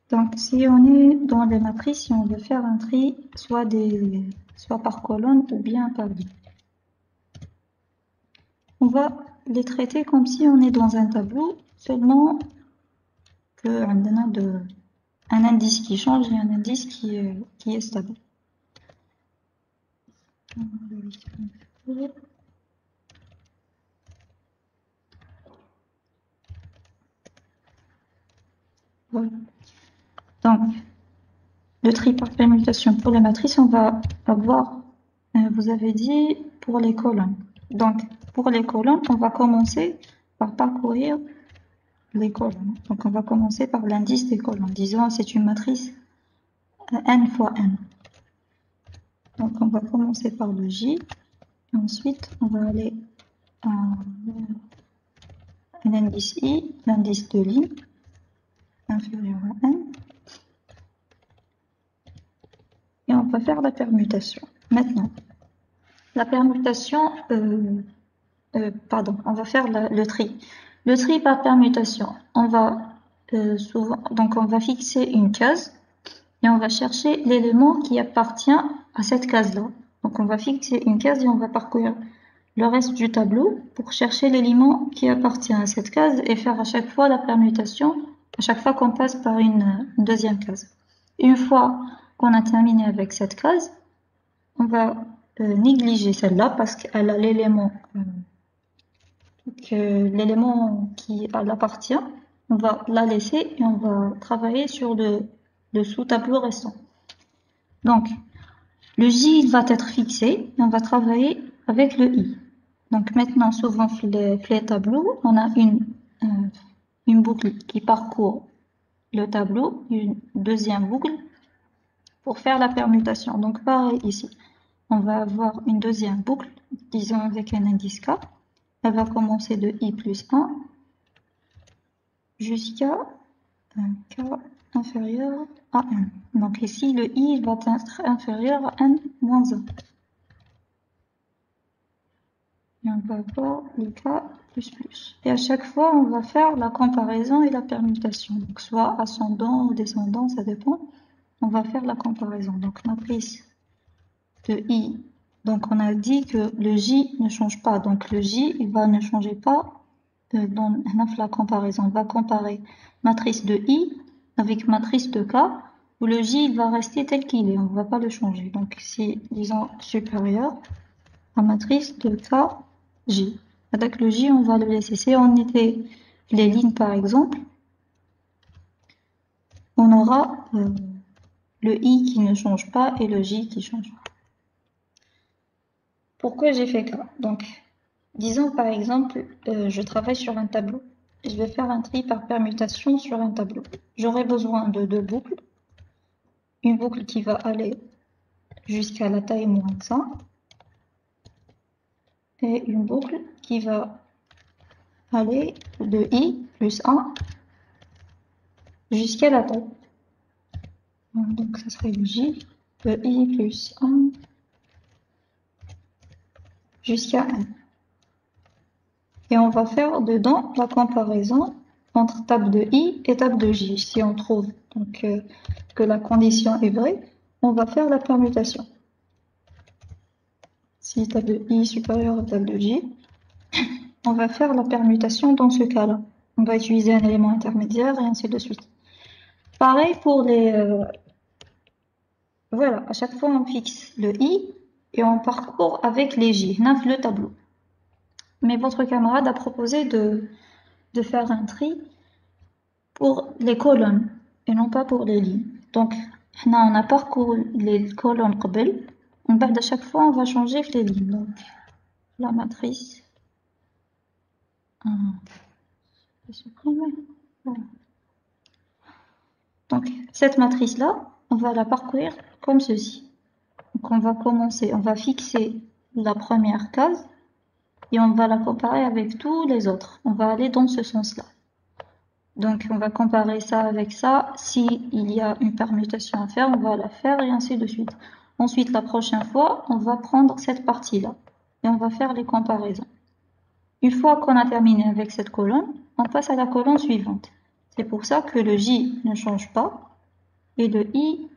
Donc, si on est dans les matrices, si on veut faire un tri, soit par colonne ou bien par ligne, on va les traiter comme si on est dans un tableau, seulement qu'on a un indice qui change et un indice qui est stable. Voilà. Donc, le tri par permutation pour les matrices, on va avoir, vous avez dit, pour les colonnes. Donc, pour les colonnes, on va commencer par parcourir les colonnes. Donc, on va commencer par l'indice des colonnes. Disons, c'est une matrice n fois n. Donc, on va commencer par le J. Ensuite, on va aller à l'indice I, l'indice de ligne, inférieur à n. Et on va faire la permutation. Maintenant, la permutation, pardon, on va faire le tri. Le tri par permutation, on va donc on va fixer une case et on va chercher l'élément qui appartient à cette case-là. Donc on va fixer une case et on va parcourir le reste du tableau pour chercher l'élément qui appartient à cette case et faire à chaque fois la permutation, à chaque fois qu'on passe par une deuxième case. Une fois qu'on a terminé avec cette case, on va négliger celle-là parce qu'elle a l'élément qui appartient. On va la laisser et on va travailler sur le sous-tableau restant. Donc, le J il va être fixé et on va travailler avec le I. Donc maintenant, souvent les tableaux, on a une boucle qui parcourt le tableau, une deuxième boucle pour faire la permutation. Donc pareil ici, on va avoir une deuxième boucle, disons avec un indice K. Elle va commencer de I plus 1 jusqu'à K inférieur à n. Donc ici, le I va être inférieur à n moins 1. Et on va avoir le K plus plus. Et à chaque fois, on va faire la comparaison et la permutation. Donc soit ascendant ou descendant, ça dépend. On va faire la comparaison. Donc matrice de I. Donc on a dit que le J ne change pas. Donc le J, il va ne changer pas dans la comparaison. On va comparer matrice de I avec matrice de K, où le J il va rester tel qu'il est. On ne va pas le changer. Donc c'est, disons, supérieur à matrice de KJ. Avec le J, on va le laisser. Si on était les lignes, par exemple, on aura le I qui ne change pas et le J qui change. Pourquoi j'ai fait K? Donc, disons par exemple, je travaille sur un tableau. Je vais faire un tri par permutation sur un tableau. J'aurai besoin de deux boucles. Une boucle qui va aller jusqu'à la taille moins 100 et une boucle qui va aller de I plus 1 jusqu'à la taille. Donc, ça serait le J de I plus 1 jusqu'à n. Et on va faire dedans la comparaison entre table de I et table de J. Si on trouve donc, que la condition est vraie, on va faire la permutation. Si table de I est supérieure à table de J, on va faire la permutation dans ce cas-là. On va utiliser un élément intermédiaire et ainsi de suite. Pareil pour les... voilà, à chaque fois on fixe le I et on parcourt avec les J, le tableau. Mais votre camarade a proposé de faire un tri pour les colonnes et non pas pour les lignes. Donc, on a parcouru les colonnes قبل. À chaque fois, on va changer les lignes. Donc, la matrice. Voilà. Donc, cette matrice-là, on va la parcourir comme ceci. Donc, on va commencer, on va fixer la première case et on va la comparer avec tous les autres. On va aller dans ce sens-là. Donc, on va comparer ça avec ça. S'il y a une permutation à faire, on va la faire et ainsi de suite. Ensuite, la prochaine fois, on va prendre cette partie-là et on va faire les comparaisons. Une fois qu'on a terminé avec cette colonne, on passe à la colonne suivante. C'est pour ça que le J ne change pas et le I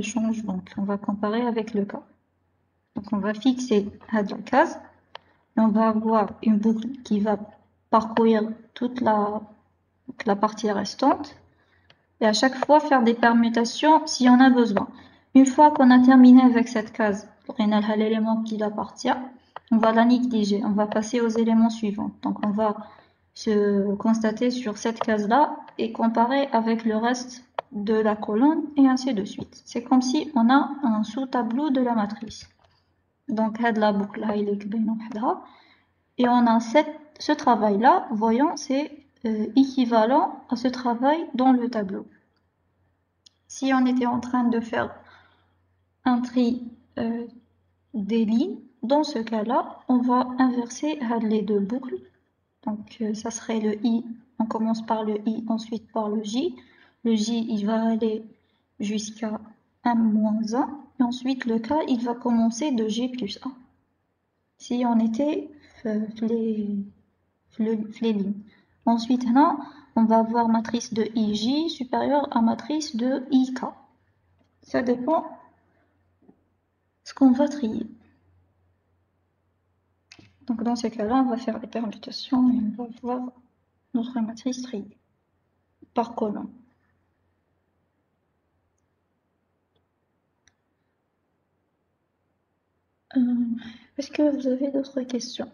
change. Donc, on va comparer avec le K. Donc, on va fixer la case et on va avoir une boucle qui va parcourir toute la partie restante et à chaque fois faire des permutations si on a besoin. Une fois qu'on a terminé avec cette case, on a l'élément qui l'appartient, on va la négliger, on va passer aux éléments suivants. Donc on va se constater sur cette case-là et comparer avec le reste de la colonne et ainsi de suite. C'est comme si on a un sous-tableau de la matrice. Donc la boucle là, et on a ce travail-là, voyons, c'est équivalent à ce travail dans le tableau. Si on était en train de faire un tri des lignes, dans ce cas-là, on va inverser les deux boucles. Donc, ça serait le I. On commence par le I, ensuite par le J. Le J, il va aller jusqu'à 1-1. Et ensuite, le K, il va commencer de J plus 1. Si on était les lignes. Ensuite, là, on va avoir matrice de IJ supérieure à matrice de IK. Ça dépend ce qu'on va trier. Donc, dans ces cas-là, on va faire les permutations et on va voir notre matrice triée par colonne. Est-ce que vous avez d'autres questions?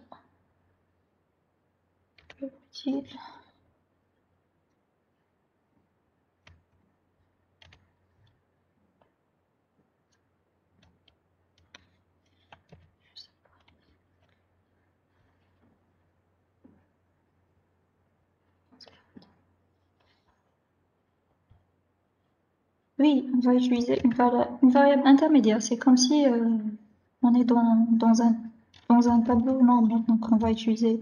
Oui, on va utiliser une variable intermédiaire. C'est comme si on est dans un tableau normal. Donc, on va utiliser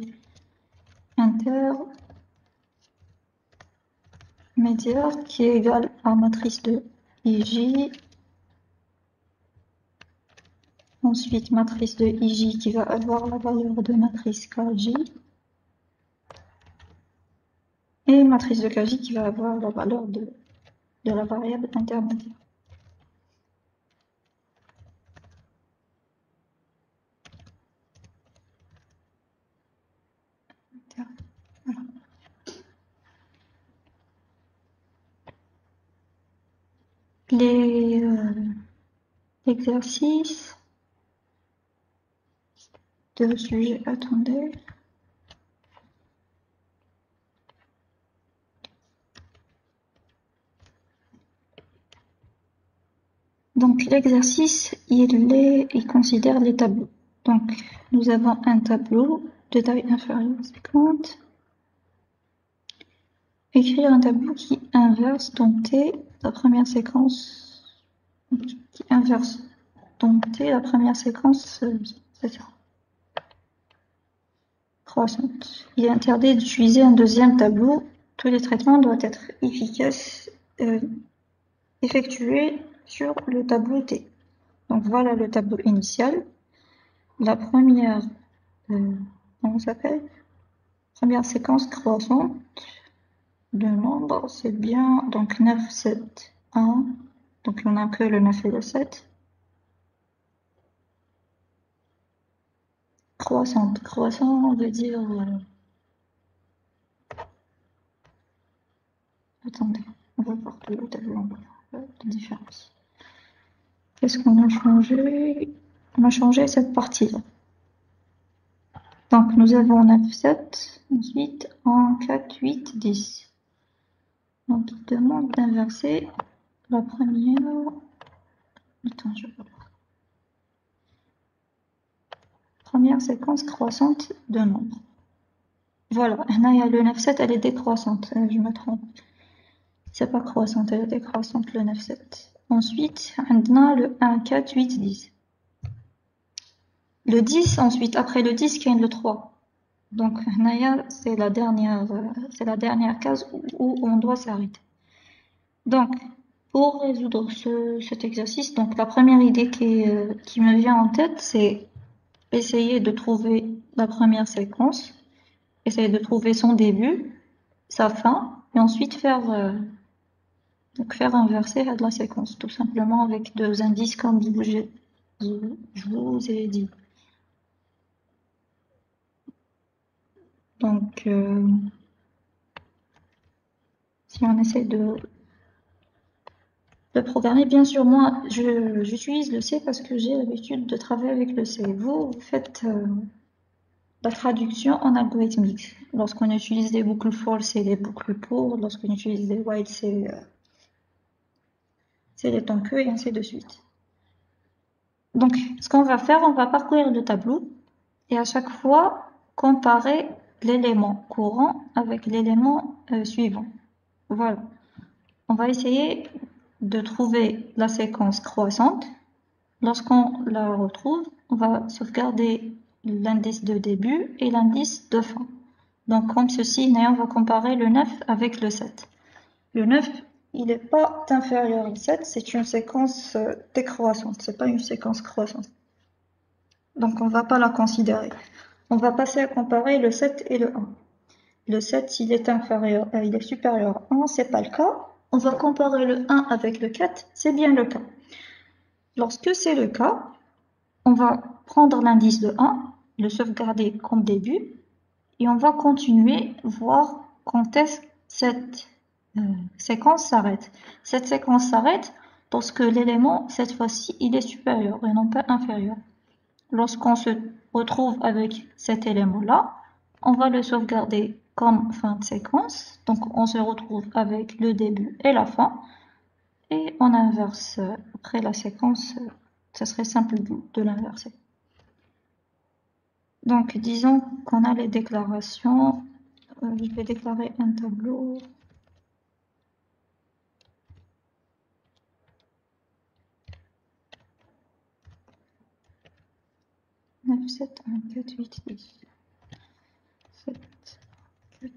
intermédiaire qui est égal à matrice de IJ. Ensuite, matrice de IJ qui va avoir la valeur de matrice KJ. Et matrice de KJ qui va avoir la valeur de la variable intermédiaire. Voilà. Les exercices de sujet, attendez. Donc l'exercice, il considère les tableaux. Donc nous avons un tableau de taille inférieure à 50. Écrire un tableau qui inverse dompté la première séquence. Qui inverse dompté la première séquence, c'est ça. Croissante. Il est interdit d'utiliser un deuxième tableau. Tous les traitements doivent être efficaces, effectués sur le tableau T. Donc voilà le tableau initial. La première, comment ça s'appelle? Première séquence croissante de nombres, c'est bien, donc 9, 7, 1. Donc on n'a que le 9 et le 7. Croissante. Croissant, on veut dire... Attendez, on va voir le tableau, la différence. Qu'est-ce qu'on a changé? On a changé cette partie-là. Donc nous avons 9, 7, ensuite 1, 4, 8, 10. Donc il demande d'inverser la première... Attends, je vais voir. Première séquence croissante de nombres. Voilà, il y a le 9, 7, elle est décroissante, je me trompe. C'est pas croissante, elle est décroissante, le 9, 7. Ensuite, on a le 1, 4, 8, 10. Le 10, ensuite, après le 10, il y a le 3. Donc, c'est la dernière case où on doit s'arrêter. Donc, pour résoudre cet exercice, donc la première idée qui me vient en tête, c'est essayer de trouver la première séquence, essayer de trouver son début, sa fin, et ensuite faire inverser de la séquence, tout simplement avec deux indices comme je vous ai dit. Donc, si on essaie de programmer, bien sûr, moi, j'utilise le C parce que j'ai l'habitude de travailler avec le C. Vous faites la traduction en algorithmique. Lorsqu'on utilise des boucles for, c'est des boucles pour. Lorsqu'on utilise des while, c'est les temps que, et ainsi de suite. Donc, ce qu'on va faire, on va parcourir le tableau et à chaque fois comparer l'élément courant avec l'élément suivant. Voilà. On va essayer de trouver la séquence croissante Lorsqu'on la retrouve, on va sauvegarder l'indice de début et l'indice de fin. Donc comme ceci, on va comparer le 9 avec le 7. Le 9, il n'est pas inférieur au 7, c'est une séquence décroissante, c'est pas une séquence croissante. Donc on ne va pas la considérer. On va passer à comparer le 7 et le 1. Le 7, il est supérieur à 1, c'est pas le cas. On va comparer le 1 avec le 4, c'est bien le cas. Lorsque c'est le cas, on va prendre l'indice de 1, le sauvegarder comme début, et on va continuer, voir quand est-ce que cette séquence s'arrête. Cette séquence s'arrête lorsque l'élément, cette fois-ci, il est supérieur et non pas inférieur. Lorsqu'on se retrouve avec cet élément-là, on va le sauvegarder comme fin de séquence. Donc on se retrouve avec le début et la fin. Et on inverse après la séquence. Ça serait simple de l'inverser. Donc disons qu'on a les déclarations. Je vais déclarer un tableau. Neuf, 7, 1, 4, 8, 10. 7, 4,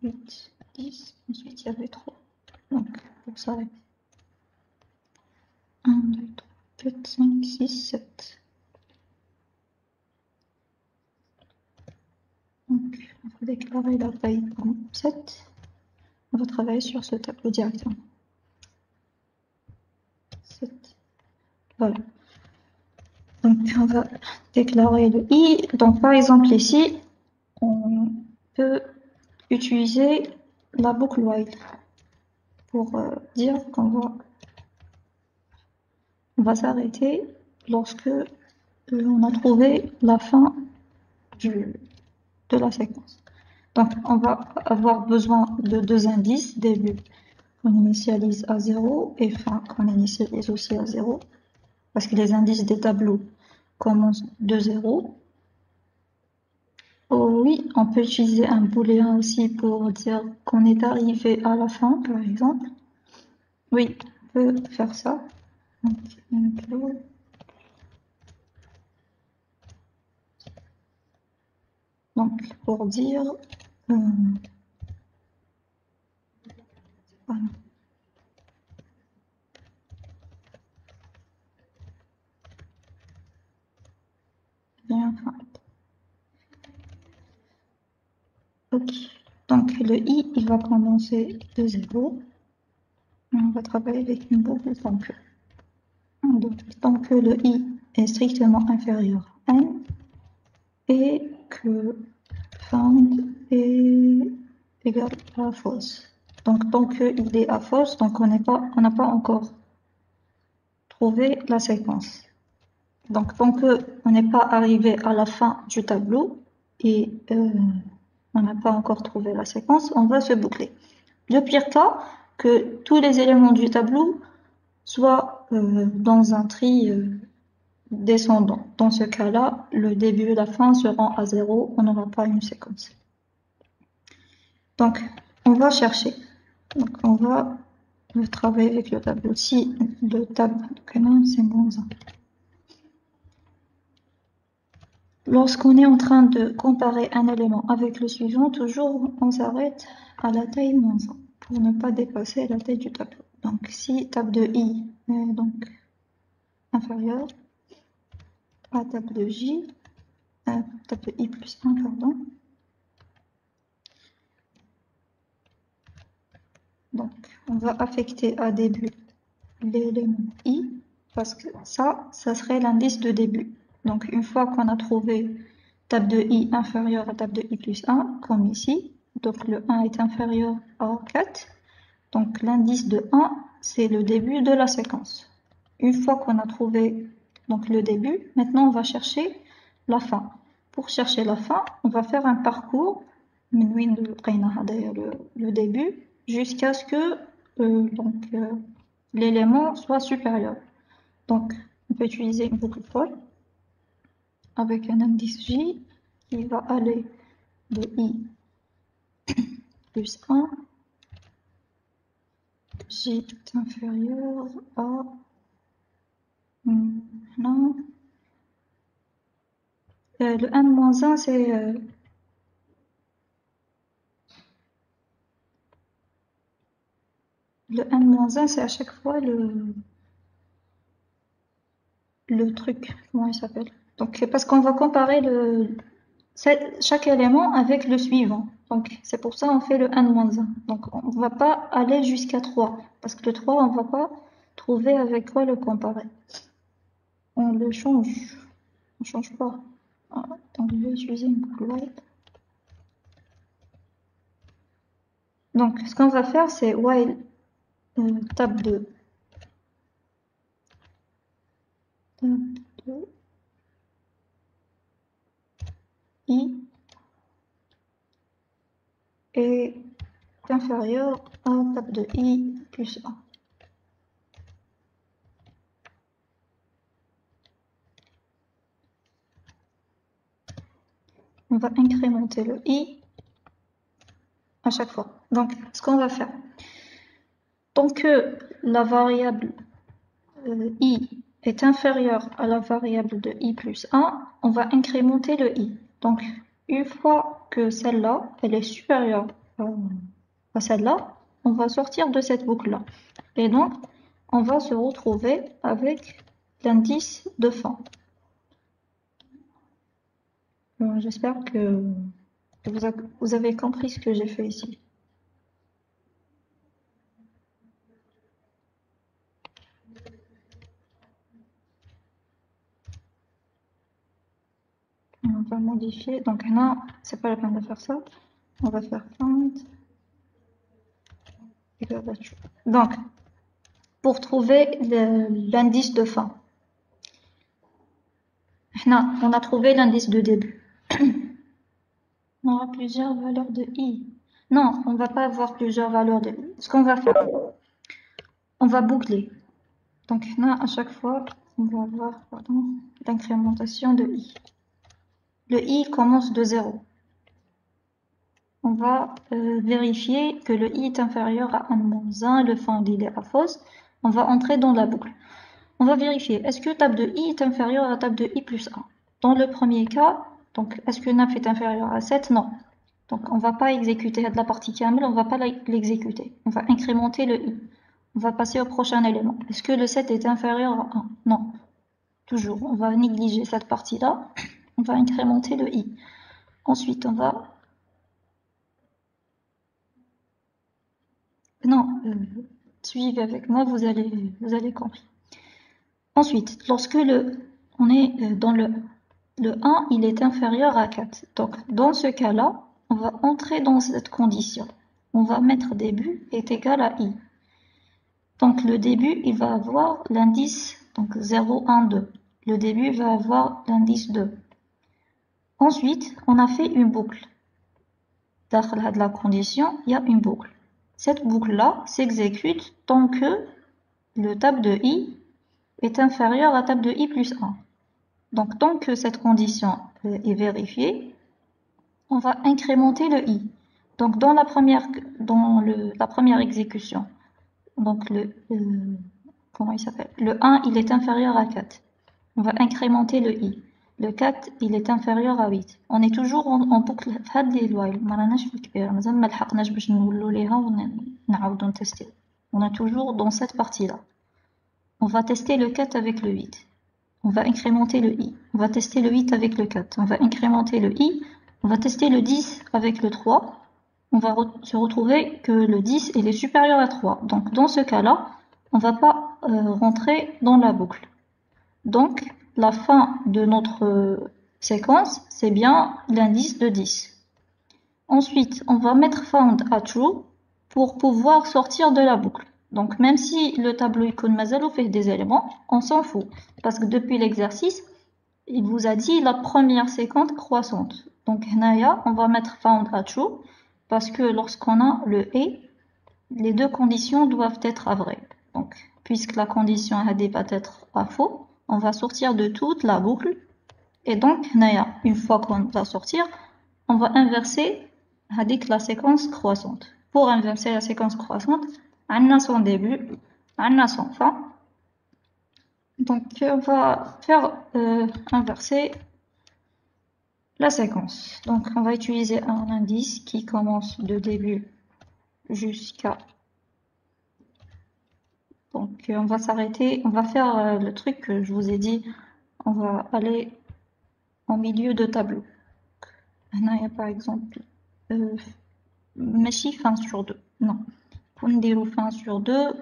8, 10. Ensuite, il y avait 3. Donc, pour ça, 1, 2, 3, 4, 5, 6, 7. Donc, on va déclarer la taille comme 7. On va travailler sur ce tableau directement. 7. Voilà. Donc, on va déclarer le i. Donc, par exemple, ici, on peut utiliser la boucle while pour dire qu'on va s'arrêter lorsque on a trouvé la fin de la séquence. Donc, on va avoir besoin de deux indices, début qu'on initialise à 0 et fin qu'on initialise aussi à 0, parce que les indices des tableaux commencent de 0. Oh oui, on peut utiliser un booléen aussi pour dire qu'on est arrivé à la fin, par exemple. Oui, on peut faire ça. Donc, include. Donc, pour dire... voilà. Bien, enfin. Ok, donc le i, il va commencer de 0. On va travailler avec une boucle tant que le i est strictement inférieur à n et que found est égal à false. Donc tant qu'il est à false, donc on n'a pas encore trouvé la séquence. Donc tant qu'on n'est pas arrivé à la fin du tableau et on n'a pas encore trouvé la séquence, on va se boucler. Le pire cas, que tous les éléments du tableau soient dans un tri descendant. Dans ce cas-là, le début et la fin seront à 0, on n'aura pas une séquence. Donc, on va chercher. Donc, on va travailler avec le tableau. Si le tableau que non, c'est moins 1. Lorsqu'on est en train de comparer un élément avec le suivant, toujours on s'arrête à la taille moins 1 pour ne pas dépasser la taille du tableau. Donc si table de i est donc inférieure à table de j, table de i plus 1, pardon. Donc on va affecter à début l'élément i parce que ça serait l'indice de début. Donc une fois qu'on a trouvé table de i inférieure à table de i plus 1, comme ici, donc le 1 est inférieur à 4, donc l'indice de 1, c'est le début de la séquence. Une fois qu'on a trouvé donc le début, maintenant on va chercher la fin. Pour chercher la fin, on va faire un parcours, le début, jusqu'à ce que l'élément soit supérieur. Donc, on peut utiliser une boucle for avec un indice j qui va aller de i plus 1 J est inférieur à... non. Le n-1, c'est... le n-1, c'est à chaque fois le truc. Comment il s'appelle? Donc, parce qu'on va comparer chaque élément avec le suivant. Donc, c'est pour ça qu'on fait le n-1. Donc, on ne va pas aller jusqu'à 3. Parce que le 3, on ne va pas trouver avec quoi le comparer. On le change. On ne change pas. Donc, je vais utiliser une boucle while. Donc, ce qu'on va faire, c'est while tab 2. Tab 2. I est inférieur à tab de I plus 1. On va incrémenter le I à chaque fois. Donc, ce qu'on va faire, tant que la variable I est inférieure à la variable de I plus 1, on va incrémenter le I. Donc, une fois que celle-là, elle est supérieure à celle-là, on va sortir de cette boucle-là. Et donc, on va se retrouver avec l'indice de fin. J'espère que vous avez compris ce que j'ai fait ici. On va modifier. Donc là, c'est pas la peine de faire ça. On va faire find. Donc, pour trouver l'indice de fin, on a trouvé l'indice de début. On aura plusieurs valeurs de i. Non, on va pas avoir plusieurs valeurs de i. Ce qu'on va faire, on va boucler. Donc là, à chaque fois, on va avoir l'incrémentation de i. Le i commence de 0. On va vérifier que le i est inférieur à 1-1, le fond il est à fausse. On va entrer dans la boucle. On va vérifier, est-ce que table de i est inférieur à table de i plus 1? Dans le premier cas, donc est-ce que 9 est inférieur à 7? Non. Donc on ne va pas exécuter la partie camel, on ne va pas l'exécuter. On va incrémenter le i. On va passer au prochain élément. Est-ce que le 7 est inférieur à 1? Non. Toujours, on va négliger cette partie-là. On va incrémenter le i. Ensuite, on va... Non, suivez avec moi, vous allez comprendre. Ensuite, lorsque on est dans le 1, il est inférieur à 4. Donc, dans ce cas-là, on va entrer dans cette condition. On va mettre début est égal à i. Donc, le début, il va avoir l'indice, donc 0, 1, 2. Le début va avoir l'indice 2. Ensuite, on a fait une boucle. Dans la condition, il y a une boucle. Cette boucle-là s'exécute tant que le table de i est inférieur à table de i plus 1. Donc, tant que cette condition est vérifiée, on va incrémenter le i. Donc, dans la première exécution, donc comment il s'appelle? Le 1, il est inférieur à 4. On va incrémenter le i. Le 4, il est inférieur à 8. On est toujours en boucle. On est toujours dans cette partie-là. On va tester le 4 avec le 8. On va incrémenter le i. On va tester le 8 avec le 4. On va incrémenter le i. On va tester le 10 avec le 3. On va se retrouver que le 10 il est supérieur à 3. Donc dans ce cas-là, on ne va pas rentrer dans la boucle. Donc la fin de notre séquence, c'est bien l'indice de 10. Ensuite, on va mettre found à true pour pouvoir sortir de la boucle. Donc même si le tableau icône mazalo fait des éléments, on s'en fout. Parce que depuis l'exercice, il vous a dit la première séquence croissante. Donc on va mettre found à true parce que lorsqu'on a le et, les deux conditions doivent être à vrai. Donc puisque la condition AD va être à faux, on va sortir de toute la boucle. Et donc une fois qu'on va sortir, on va inverser la séquence croissante. Pour inverser la séquence croissante, On a son début, on a son fin. Donc, on va faire inverser la séquence. Donc, on va utiliser un indice qui commence de début jusqu'à... Donc, on va s'arrêter, on va faire le truc que je vous ai dit. On va aller en milieu de tableau. Là, il y a par exemple... ماشي fin sur 2. Non. Pour نديرو fin sur 2,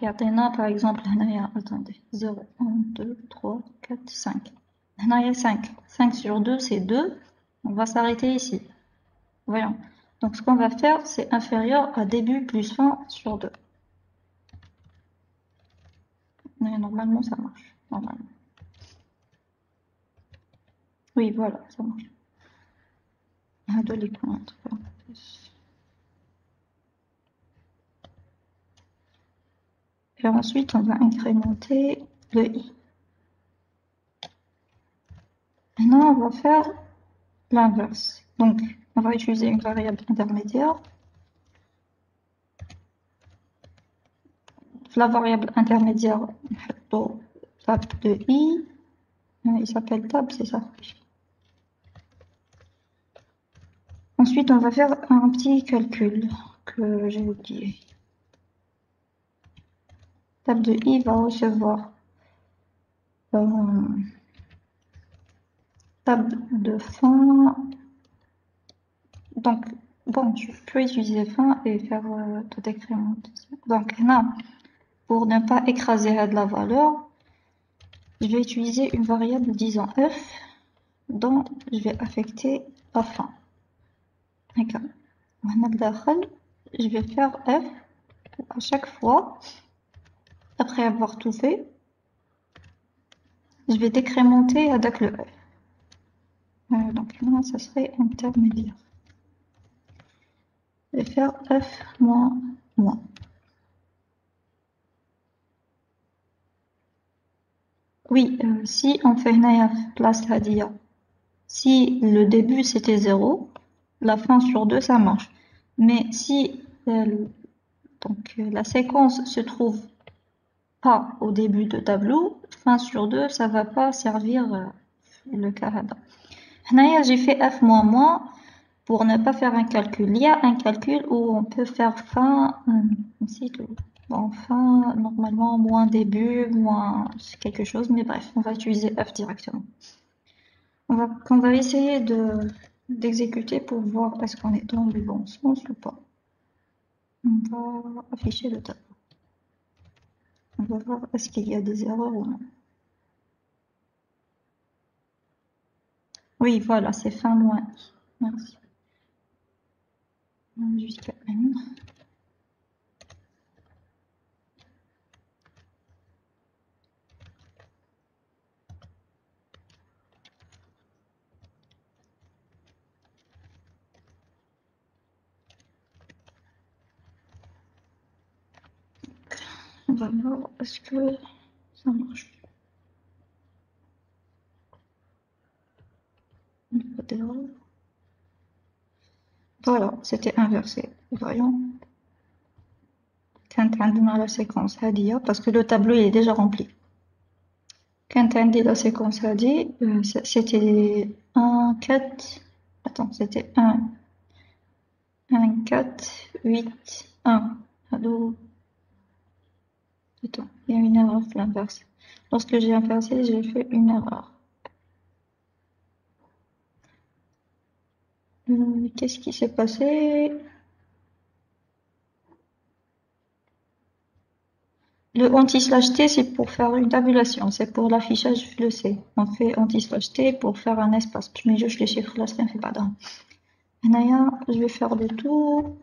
يعطينا par exemple هنايا attendez 0 1 2 3 4 5. هنايا 5. 5 sur 2 c'est 2. On va s'arrêter ici. Voyons. Donc ce qu'on va faire c'est inférieur à début plus fin sur 2. Mais normalement ça marche. Normalement. Oui voilà ça marche. هادو les points entre parenthèses. Et ensuite, on va incrémenter le i. Maintenant, on va faire l'inverse. Donc, on va utiliser une variable intermédiaire. La variable intermédiaire, tab de i. Il s'appelle tab, c'est ça. Ensuite, on va faire un petit calcul que j'ai oublié. Tab de i va recevoir tab de fin. Donc, bon, je peux utiliser fin et faire tout incrémenter. Donc, là, pour ne pas écraser la valeur, je vais utiliser une variable disant f dont je vais affecter la fin. D'accord. Je vais faire f à chaque fois, après avoir tout fait, je vais décrémenter avec le f. Donc là, ça serait intermédiaire. Je vais faire f moins moins. Oui, si on fait une place hadia, si le début c'était 0, la fin sur 2 ça marche. Mais si donc la séquence se trouve pas au début de tableau, fin sur 2 ça va pas servir le cas là. Là j'ai fait f moins moins pour ne pas faire un calcul. Il y a un calcul où on peut faire fin bon, fin normalement moins début moins quelque chose, mais bref on va utiliser f directement. On va essayer d'exécuter pour voir est-ce qu'on est dans le bon sens ou pas. On va afficher le tableau. On va voir est-ce qu'il y a des erreurs ou non. Oui, voilà, c'est fin moins i. Merci. Jusqu'à n. On va voir est-ce que ça marche. Pas d'erreur. Voilà, c'était inversé. Voyons. Quand on a la séquence hadia, parce que le tableau il est déjà rempli. Quand on dit la séquence hadia, c'était 1, 4. Attends, c'était 1, 4, 8, 1. Allô? Attends, il y a une erreur, l'inverse. Lorsque j'ai inversé, j'ai fait une erreur. Qu'est-ce qui s'est passé? Le anti-slash-t, c'est pour faire une tabulation, c'est pour l'affichage, je le sais. On fait anti-slash-t pour faire un espace. Mais je les chiffres là, ça ne fait pas d'un. Je vais faire le tout.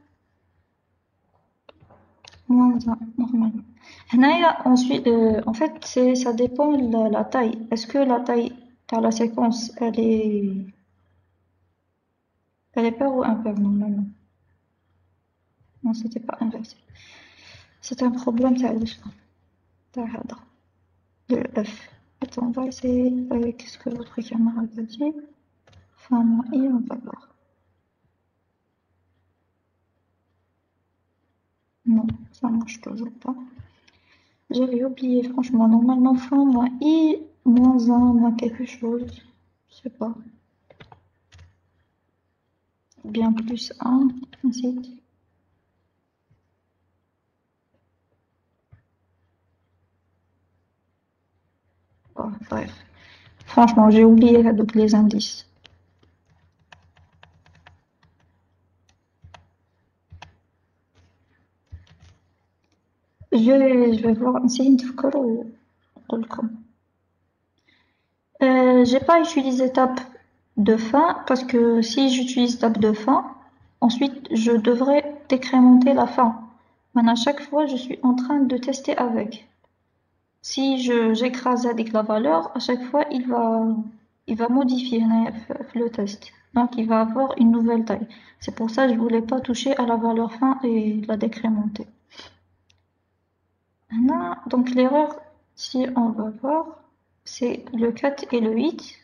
Moins 1, normalement. Ensuite, en fait, ça dépend de la taille. Est-ce que la taille dans la séquence, elle est paire ou impaire normalement? Non, c'était pas inversé. C'est un problème, ça de F. Attends, on va essayer avec ce que votre camarade a dit. Enfin, moins I, on va voir. Non, ça marche toujours pas. J'avais oublié, franchement. Normalement, fin moins i, moins 1, moins quelque chose. Je sais pas. Bien plus 1, ainsi. Oh, bref. Franchement, j'ai oublié donc les indices. Je vais voir, essayer de faire ou j'ai pas utilisé tab de fin parce que si j'utilise tab de fin, ensuite je devrais décrémenter la fin. Maintenant, à chaque fois, je suis en train de tester avec. Si j'écrase avec la valeur, à chaque fois, il va modifier le test. Donc, il va avoir une nouvelle taille. C'est pour ça que je voulais pas toucher à la valeur fin et la décrémenter. Maintenant, donc l'erreur, si on va voir, c'est le 4 et le 8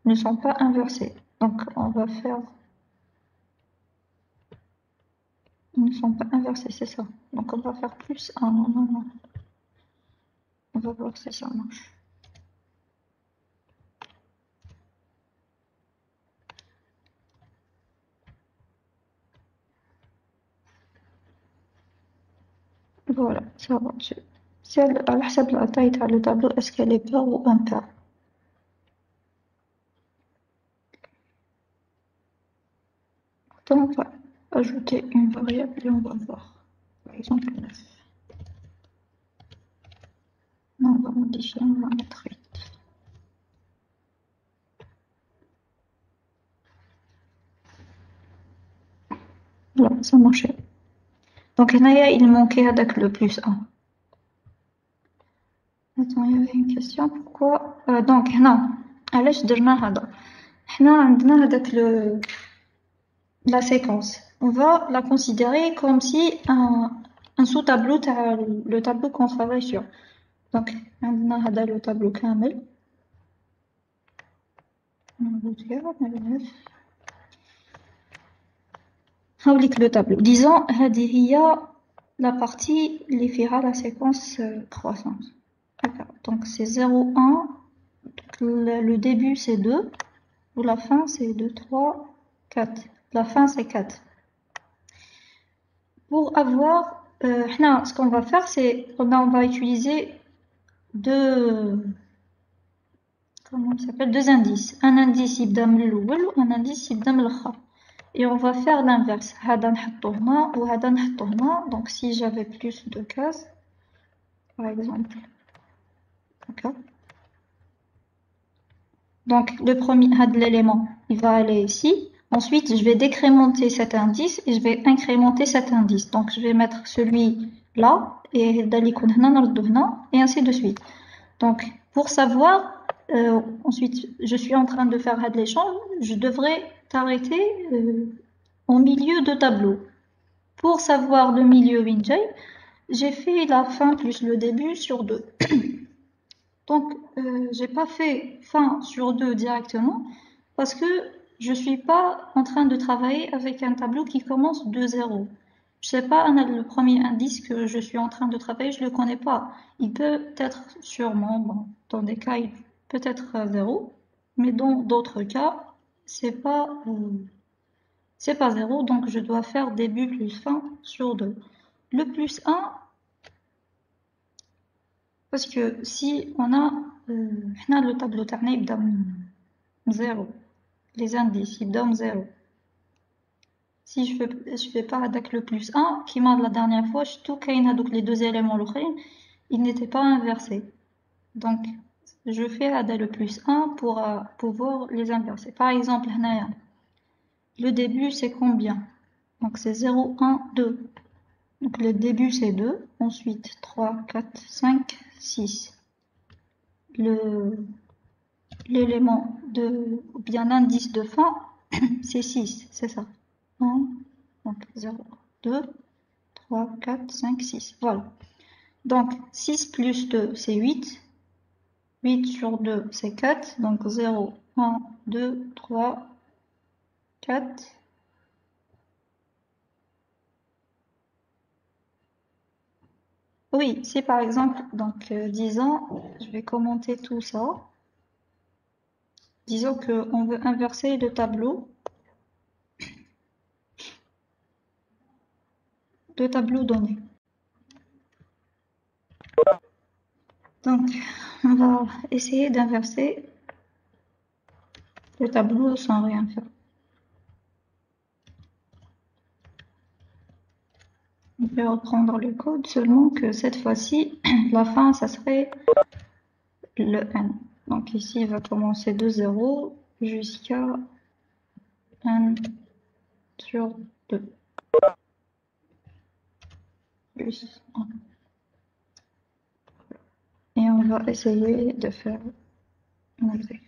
ne sont pas inversés. Donc, on va faire... Ils ne sont pas inversés, c'est ça. Donc, on va faire plus 1. Non, non, non. On va voir si ça marche. Voilà, ça marche. C'est à حسب la taille de le tableau, est-ce qu'elle est paire ou impair. Donc, on va ajouter une variable et on va voir. Par exemple, 9. Non, on va modifier, on va mettre 8. Voilà, ça marchait. Donc, là, il manquait avec le plus 1. Attends, il y avait une question. Pourquoi donc, هنا علاش درنا هذا حنا عندنا هذاك la séquence. On va la considérer comme si un sous-tableau le tableau qu'on travaille sur. Donc, عندنا هذا le tableau كامل. هاوليك le tableau. Disons هذه هي la partie اللي فيها la séquence croissante. D'accord. Donc c'est 0, 1. Le début c'est 2. Ou la fin c'est 2, 3, 4. La fin c'est 4. Pour avoir, ce qu'on va faire c'est on va utiliser comment ça s'appelle, deux indices. Un indice يبدا من الأول ou un indice يبدا من الآخر. Et on va faire l'inverse. هذا نحطه هنا وهذا نحطه هنا. Donc si j'avais plus de cases, par exemple. D'accord. Donc le premier l'élément, il va aller ici. Ensuite, je vais décrémenter cet indice et je vais incrémenter cet indice. Donc je vais mettre celui-là et et ainsi de suite. Donc pour savoir, ensuite, je suis en train de faire l'échange, je devrais t'arrêter au milieu de tableau. Pour savoir le milieu Winjay, j'ai fait la fin plus le début sur 2. Donc, j'ai pas fait fin sur 2 directement parce que je suis pas en train de travailler avec un tableau qui commence de 0. Je sais pas, le premier indice que je suis en train de travailler, je le connais pas. Il peut être sûrement, bon, dans des cas, il peut être 0, mais dans d'autres cas, c'est pas 0, donc je dois faire début plus fin sur 2. Le plus 1, parce que si on a le tableau تاعنا يبدا من 0, les indices يبداو من 0. Si je fais pas avec le plus 1, qui m'a la dernière fois, donc les deux éléments l'aukhrin, ils n'étaient pas inversés. Donc je fais le plus 1 pour pouvoir les inverser. Par exemple, le début c'est combien? Donc c'est 0, 1, 2. Donc le début c'est 2, ensuite 3, 4, 5, 6. L'élément ou bien l'indice de fin, c'est 6, c'est ça. 1, donc 0, 2, 3, 4, 5, 6. Voilà. Donc 6 plus 2, c'est 8. 8 sur 2, c'est 4. Donc 0, 1, 2, 3, 4. Oui, si par exemple, donc disons, je vais commenter tout ça. Disons qu'on veut inverser le tableau, donné. Donc, on va essayer d'inverser le tableau sans rien faire. On peut reprendre le code, seulement que cette fois-ci, la fin, ça serait le n. Donc ici, il va commencer de 0 jusqu'à n sur 2 plus 1. Et on va essayer de faire une exécution.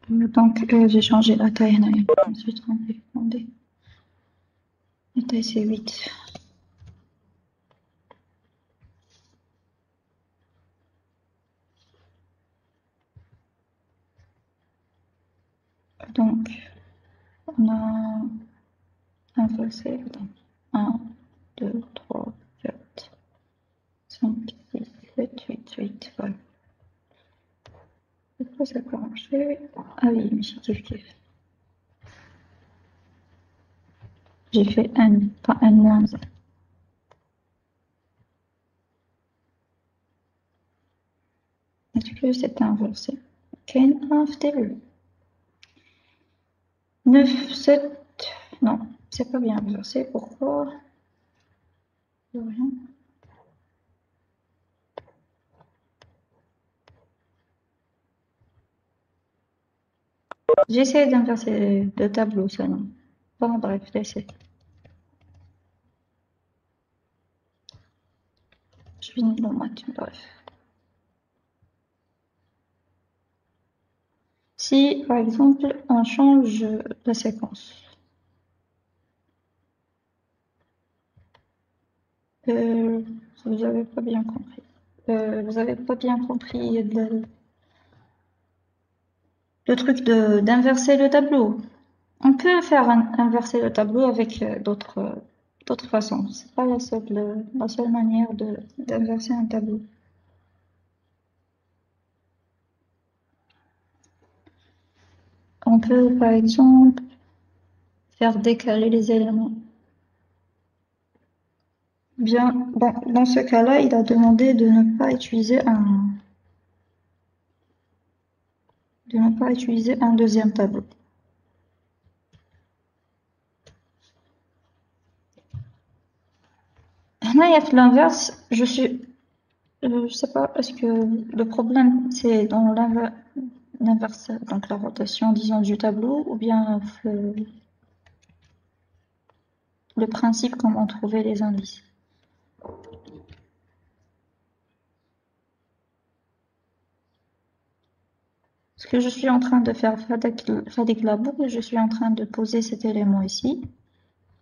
Donc, j'ai changé la taille. Je me suis trompée. Attendez. La taille, c'est 8. Donc, on a inversé. 1, 2, 3, 4, 5, 6, 7, 8, 8. Voilà. Pourquoi ça n'a pas marché? Ah oui, mais c'est kiff. J'ai fait n, pas n moins 1. Est-ce que c'est inversé? كاين un 9, 7, non, c'est pas bien inversé. Pourquoi? Rien. J'essaie d'inverser le tableau seulement. Bon, bref, laissez. Je finis le match, bref. Si, par exemple, on change la séquence. Vous avez pas bien compris. Vous avez pas bien compris le truc d'inverser le tableau. On peut faire inverser le tableau avec d'autres façons. C'est pas la seule manière d'inverser un tableau. On peut, par exemple, faire décaler les éléments. Bien, bon, dans ce cas-là, il a demandé de ne pas utiliser un deuxième tableau. Là, il y a l'inverse. Je sais pas, est-ce que le problème, c'est dans l'inverse, donc la rotation, disons, du tableau, ou bien le principe comment trouver les indices. Ce que je suis en train de faire, Fadik Labour, je suis en train de poser cet élément ici,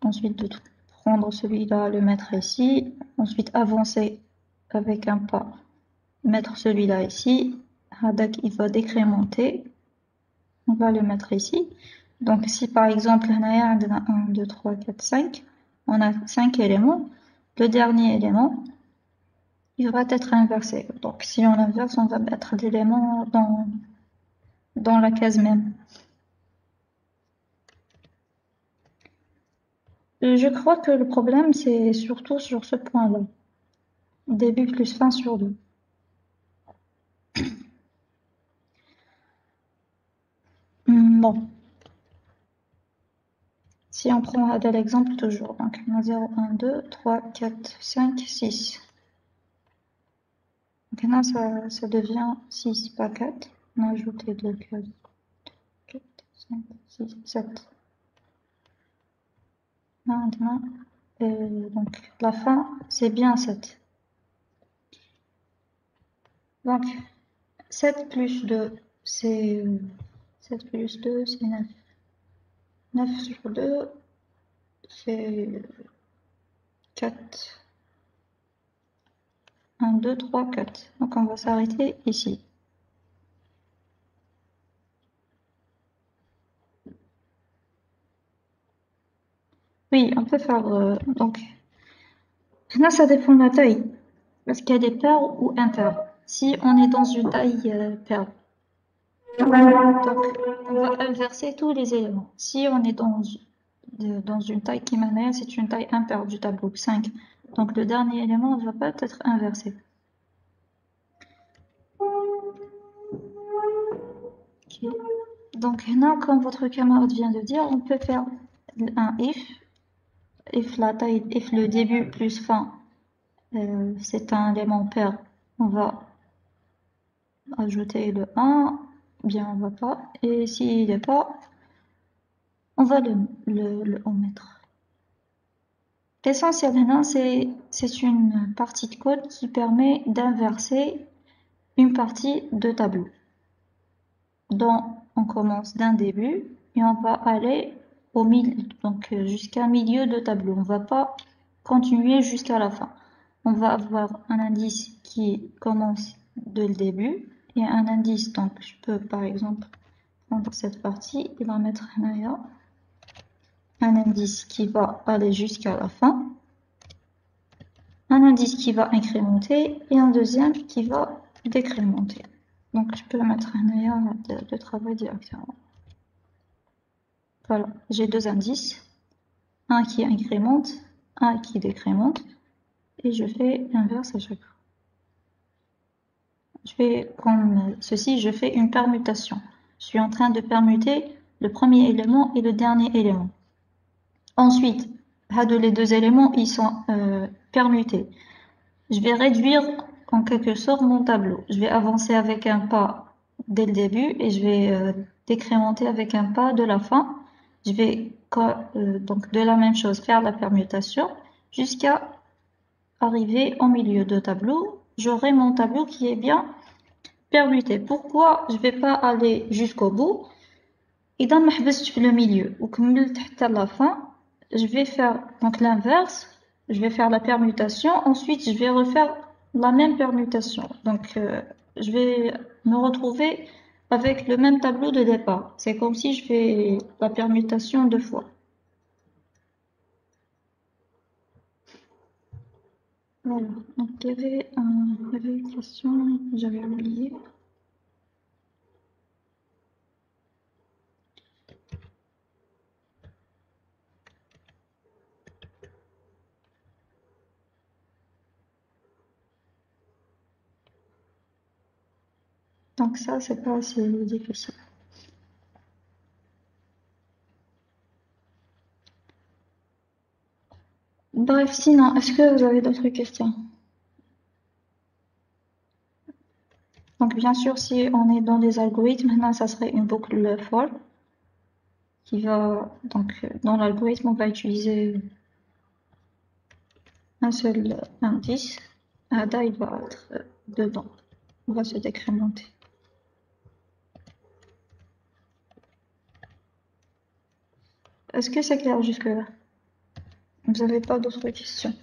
ensuite de prendre celui-là, le mettre ici, ensuite avancer avec un pas, mettre celui-là ici, Hadak il va décrémenter, on va le mettre ici. Donc si par exemple, on a 1, 2, 3, 4, 5, on a 5 éléments, le dernier élément, il va être inversé. Donc si on inverse, on va mettre l'élément dans la case même. Je crois que le problème, c'est surtout sur ce point-là. Début plus fin sur 2. Bon. Si on prend l'exemple toujours, donc on a 0, 1, 2, 3, 4, 5, 6. Donc là, ça devient 6, pas 4. On a ajouté 2 cases. 4, 5, 6, 7. Maintenant, donc la fin, c'est bien 7. Donc, 7 plus 2, c'est 7 plus 2, c'est 9. 9 sur 2, c'est 4. 1, 2, 3, 4. Donc, on va s'arrêter ici. Oui, on peut faire... donc, là, ça dépend de la taille. Parce qu'il y a des paires ou impaires. Si on est dans une taille paire, donc on va inverser tous les éléments. Si on est dans une taille qui m'amène, c'est une taille impaire du tableau, 5. Donc le dernier élément ne va pas être inversé. Okay. Donc là, comme votre camarade vient de dire, on peut faire un if la taille, if le début plus fin, c'est un élément pair, on va ajouter le 1, bien on va pas, et s'il n'est pas, on va le omettre. L'essentiel maintenant, c'est une partie de code qui permet d'inverser une partie de tableau. Donc, on commence d'un début et on va aller au milieu, donc jusqu'à milieu de tableau. On va pas continuer jusqu'à la fin. On va avoir un indice qui commence dès le début et un indice. Donc, je peux par exemple prendre cette partie et la mettre là. Un indice qui va aller jusqu'à la fin. Un indice qui va incrémenter et un deuxième qui va décrémenter. Donc, je peux mettre un œil de travail directement. Voilà, j'ai deux indices, un qui incrémente, un qui décrémente, et je fais l'inverse à chaque fois. Je fais comme ceci, je fais une permutation. Je suis en train de permuter le premier élément et le dernier élément. Ensuite, les deux éléments, ils sont permutés. Je vais réduire en quelque sorte mon tableau. Je vais avancer avec un pas dès le début et je vais décrémenter avec un pas de la fin. Je vais donc de la même chose faire la permutation jusqu'à arriver au milieu de tableau. J'aurai mon tableau qui est bien permuté. Pourquoi je vais pas aller jusqu'au bout? Et dans le milieu ou à la fin, je vais faire donc l'inverse. Je vais faire la permutation. Ensuite, je vais refaire la même permutation. Donc, je vais me retrouver avec le même tableau de départ. C'est comme si je fais la permutation deux fois. Voilà. Donc, il y avait une question, j'avais oublié. Donc ça, c'est pas assez difficile. Bref, sinon, est-ce que vous avez d'autres questions? Donc bien sûr, si on est dans les algorithmes, maintenant ça serait une boucle for qui va donc dans l'algorithme on va utiliser un seul indice. Ada il va être dedans, on va se décrémenter. Est-ce que c'est clair jusque-là? Vous n'avez pas d'autres questions?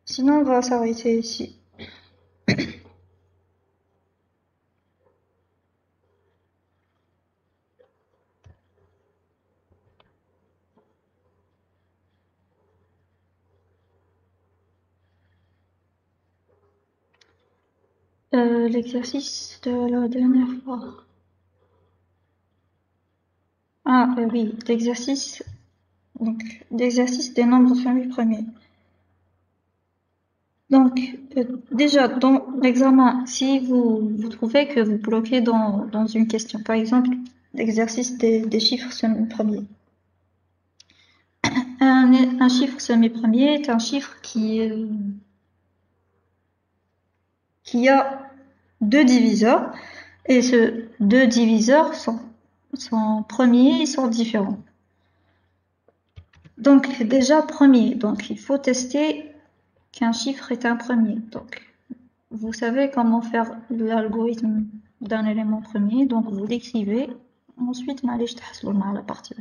Sinon on va s'arrêter ici. L'exercice de la dernière fois. Ah oui, l'exercice des nombres de famille premiers. Donc, déjà, dans l'examen, si vous trouvez que vous bloquez dans une question, par exemple, l'exercice des chiffres semi-premiers. Un chiffre semi-premier est un chiffre qui a deux diviseurs, et ces deux diviseurs sont premiers, ils sont différents. Donc, déjà, premier. Donc, il faut tester qu'un chiffre est un premier. Donc, vous savez comment faire l'algorithme d'un élément premier. Donc, vous l'écrivez. Ensuite, on allait à la partie.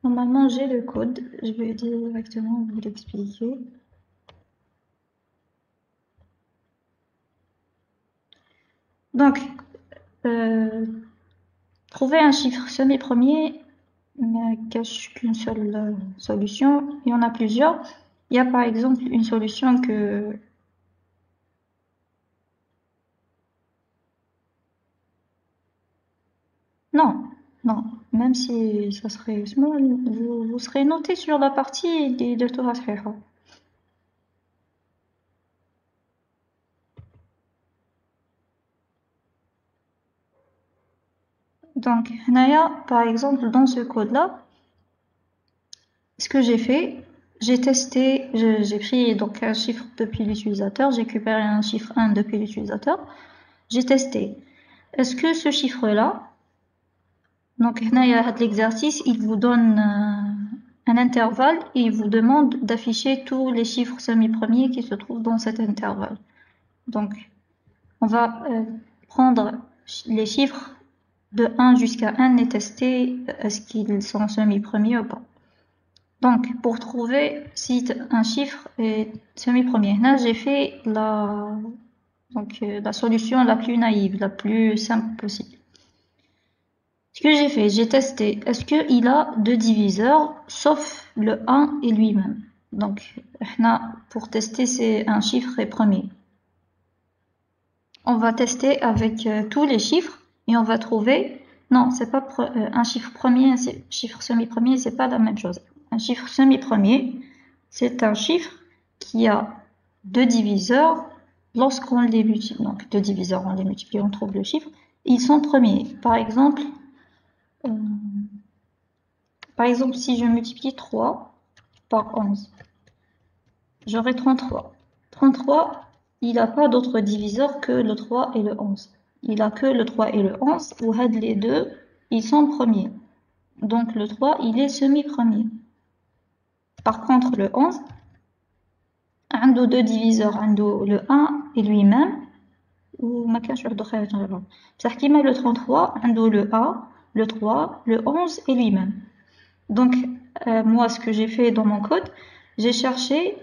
Normalement, j'ai le code. Je vais directement vous l'expliquer. Donc, trouver un chiffre semi-premier ne cache qu'une seule solution. Il y en a plusieurs. Il y a par exemple une solution que... Non, non. Même si ça serait small, vous serez noté sur la partie des doctorats صحيحة. Donc, هنايا, par exemple, dans ce code-là, ce que j'ai fait, j'ai testé, j'ai pris donc un chiffre depuis l'utilisateur, j'ai récupéré un chiffre 1 depuis l'utilisateur, j'ai testé. Est-ce que ce chiffre-là, donc هنايا l'exercice, il vous donne un intervalle et il vous demande d'afficher tous les chiffres semi-premiers qui se trouvent dans cet intervalle. Donc, on va prendre les chiffres de 1 jusqu'à 1 et tester est-ce qu'ils sont semi-premiers ou pas. Donc, pour trouver si un chiffre est semi-premier, là j'ai fait la solution la plus naïve, la plus simple possible. Ce que j'ai fait, j'ai testé, est-ce qu'il a deux diviseurs, sauf le 1 et lui-même. Donc, pour tester si un chiffre est premier. On va tester avec tous les chiffres et on va trouver, non, c'est pas un chiffre premier, un chiffre semi-premier, c'est pas la même chose. Un chiffre semi-premier, c'est un chiffre qui a deux diviseurs lorsqu'on les multiplie. Donc, deux diviseurs, on les multiplie, on trouve le chiffre. Ils sont premiers. Par exemple, si je multiplie 3 par 11, j'aurai 33. 33, il n'a pas d'autre diviseur que le 3 et le 11. Il a que le 3 et le 11, ou les deux, ils sont premiers. Donc le 3, il est semi-premier. Par contre, le 11, a deux diviseurs, le 1 et lui-même, ou ma كانش واحد اخر غير بصح كيما le 33 عنده le 1, le 3, le 11 et lui-même. Donc moi ce que j'ai fait dans mon code, j'ai cherché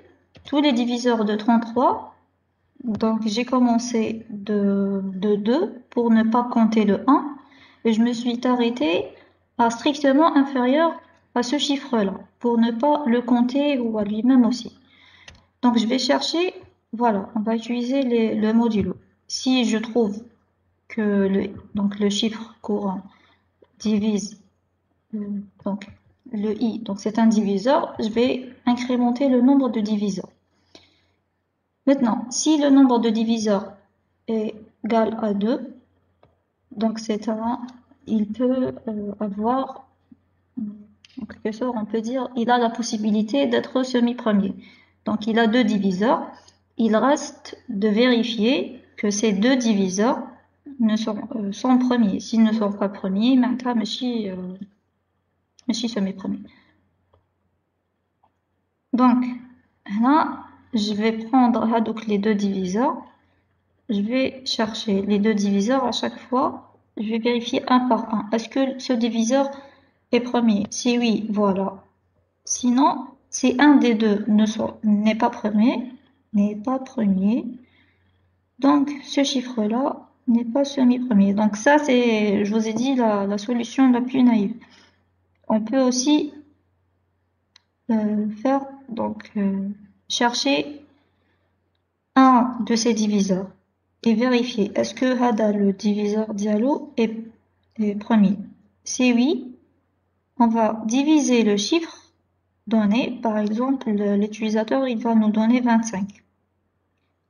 tous les diviseurs de 33. Donc j'ai commencé de 2 pour ne pas compter le 1 et je me suis arrêtée à strictement inférieur à ce chiffre-là pour ne pas le compter ou à lui-même aussi. Donc je vais chercher, voilà, on va utiliser le modulo. Si je trouve que le chiffre courant divise donc le i, donc c'est un diviseur, je vais incrémenter le nombre de diviseurs. Maintenant, si le nombre de diviseurs est égal à 2, donc il peut avoir, en quelque sorte, on peut dire, il a la possibilité d'être semi-premier. Donc, il a deux diviseurs. Il reste de vérifier que ces deux diviseurs sont premiers. S'ils ne sont pas premiers, maintenant, je suis semi-premier. Donc, là, je vais prendre les deux diviseurs. Je vais chercher les deux diviseurs à chaque fois. Je vais vérifier un par un. Est-ce que ce diviseur est premier? Si oui, voilà. Sinon, si un des deux n'est pas premier, donc ce chiffre-là n'est pas semi-premier. Donc ça, c'est, je vous ai dit, la solution la plus naïve. On peut aussi chercher un de ces diviseurs et vérifier est-ce que le diviseur dialo est premier. Si oui, on va diviser le chiffre donné. Par exemple, l'utilisateur il va nous donner 25.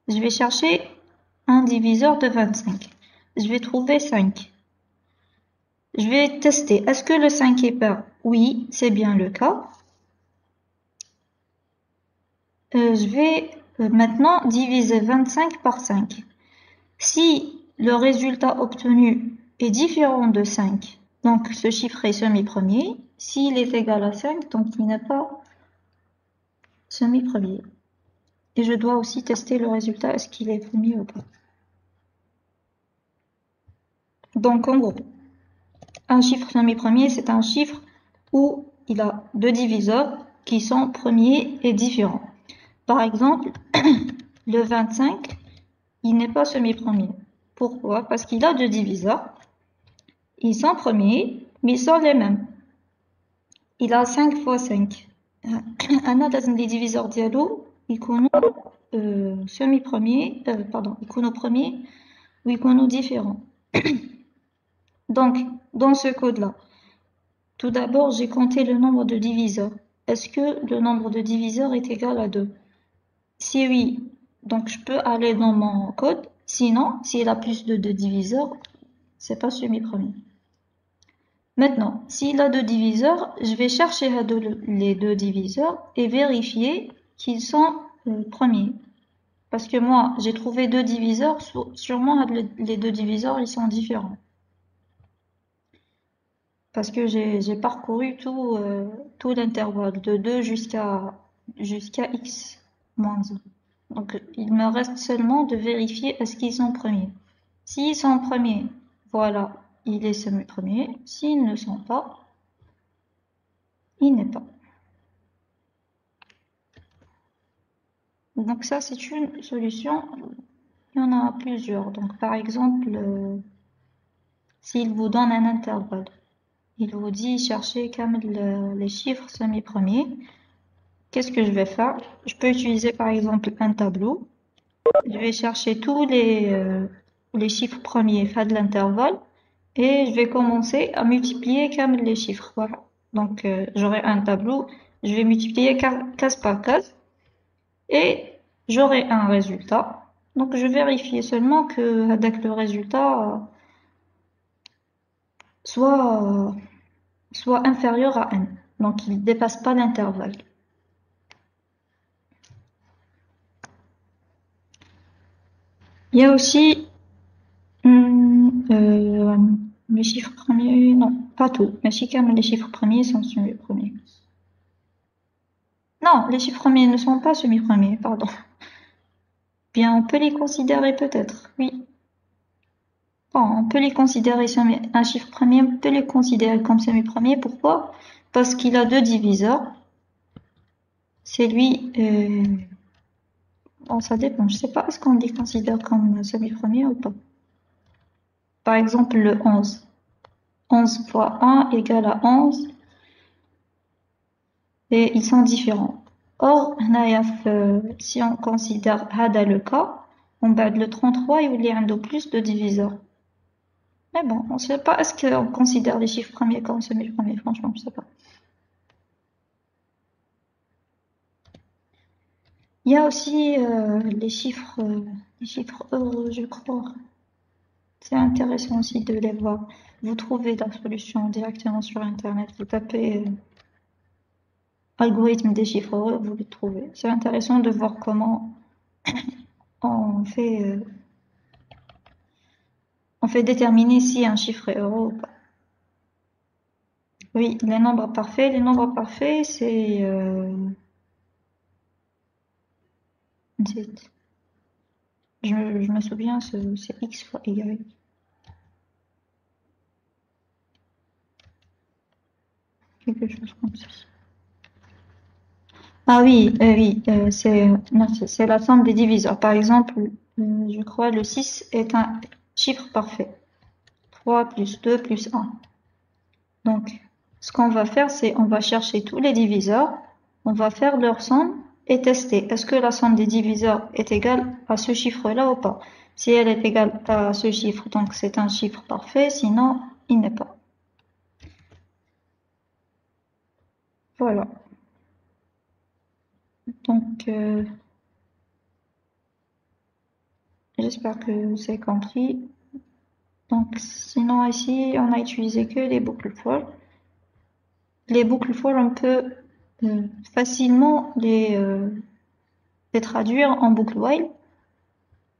Je vais chercher un diviseur de 25. Je vais trouver 5. Je vais tester. Est-ce que le 5 est pair? Oui, c'est bien le cas. Je vais maintenant diviser 25 par 5. Si le résultat obtenu est différent de 5, Donc, ce chiffre est semi-premier. S'il est égal à 5, donc il n'est pas semi-premier. Et je dois aussi tester le résultat, est-ce qu'il est premier ou pas. Donc, en gros, un chiffre semi-premier, c'est un chiffre où il a deux diviseurs qui sont premiers et différents. Par exemple, le 25, il n'est pas semi-premier. Pourquoi? Parce qu'il a deux diviseurs. Ils sont premiers, mais ils sont les mêmes. Il a 5 fois 5. أنا لازم les diviseurs ديالو يكونوا semi-premiers, pardon, يكونوا premiers ou يكونوا différents. Donc, dans ce code-là, tout d'abord, j'ai compté le nombre de diviseurs. Est-ce que le nombre de diviseurs est égal à 2? Si oui, donc je peux aller dans mon code. Sinon, s'il a plus de 2 diviseurs, c'est pas semi-premier. Maintenant, s'il a deux diviseurs, je vais chercher les deux diviseurs et vérifier qu'ils sont premiers. Parce que moi, j'ai trouvé deux diviseurs, sûrement les deux diviseurs, ils sont différents. Parce que j'ai parcouru tout l'intervalle de 2 jusqu'à x moins 1. Donc, il me reste seulement de vérifier est-ce qu'ils sont premiers. S'ils sont premiers, voilà, il est semi-premier. S'ils ne sont pas, il n'est pas. Donc ça, c'est une solution. Il y en a plusieurs. Donc, par exemple, s'il vous donne un intervalle, il vous dit chercher comme les chiffres semi-premiers. Qu'est-ce que je vais faire? Je peux utiliser par exemple un tableau. Je vais chercher tous les chiffres premiers faits de l'intervalle et je vais commencer à multiplier comme les chiffres. Voilà. Donc j'aurai un tableau, je vais multiplier case par case et j'aurai un résultat. Donc je vérifie seulement que avec le résultat soit inférieur à n. Donc il ne dépasse pas l'intervalle. Il y a aussi les chiffres premiers, non, pas tout. Mais si quand même les chiffres premiers sont semi-premiers. Non, les chiffres premiers ne sont pas semi-premiers, pardon. Bien, on peut les considérer peut-être, oui. Bon, on peut les considérer un chiffre premier, on peut les considérer comme semi-premier. Pourquoi? Parce qu'il a deux diviseurs. C'est lui. Bon, ça dépend. Je sais pas, est-ce qu'on les considère comme semi-premier ou pas? Par exemple, le 11. 11 fois 1 égale à 11. Et ils sont différents. Or, si on considère هذا le cas, on بعد le 33 il y a plus de diviseurs. Mais bon, on ne sait pas, est-ce qu'on considère les chiffres premiers comme semi-premiers? Franchement, je ne sais pas. Il y a aussi les chiffres heureux, je crois. C'est intéressant aussi de les voir. Vous trouvez la solution directement sur Internet. Vous tapez algorithme des chiffres heureux, vous le trouvez. C'est intéressant de voir comment on fait déterminer si un chiffre est heureux ou pas. Oui, les nombres parfaits. Les nombres parfaits, c'est je me souviens, c'est x fois y. Quelque chose comme ça. Ah oui, c'est la somme des diviseurs. Par exemple, je crois le 6 est un chiffre parfait. 3 plus 2 plus 1. Donc, ce qu'on va faire, c'est on va chercher tous les diviseurs, on va faire leur somme et tester. Est-ce que la somme des diviseurs est égale à ce chiffre-là ou pas? Si elle est égale à ce chiffre, donc c'est un chiffre parfait, sinon, il n'est pas. Voilà. Donc, j'espère que c'est compris. Donc, sinon, ici, on a utilisé que les boucles for. Les boucles for, on peut facilement les traduire en boucle while.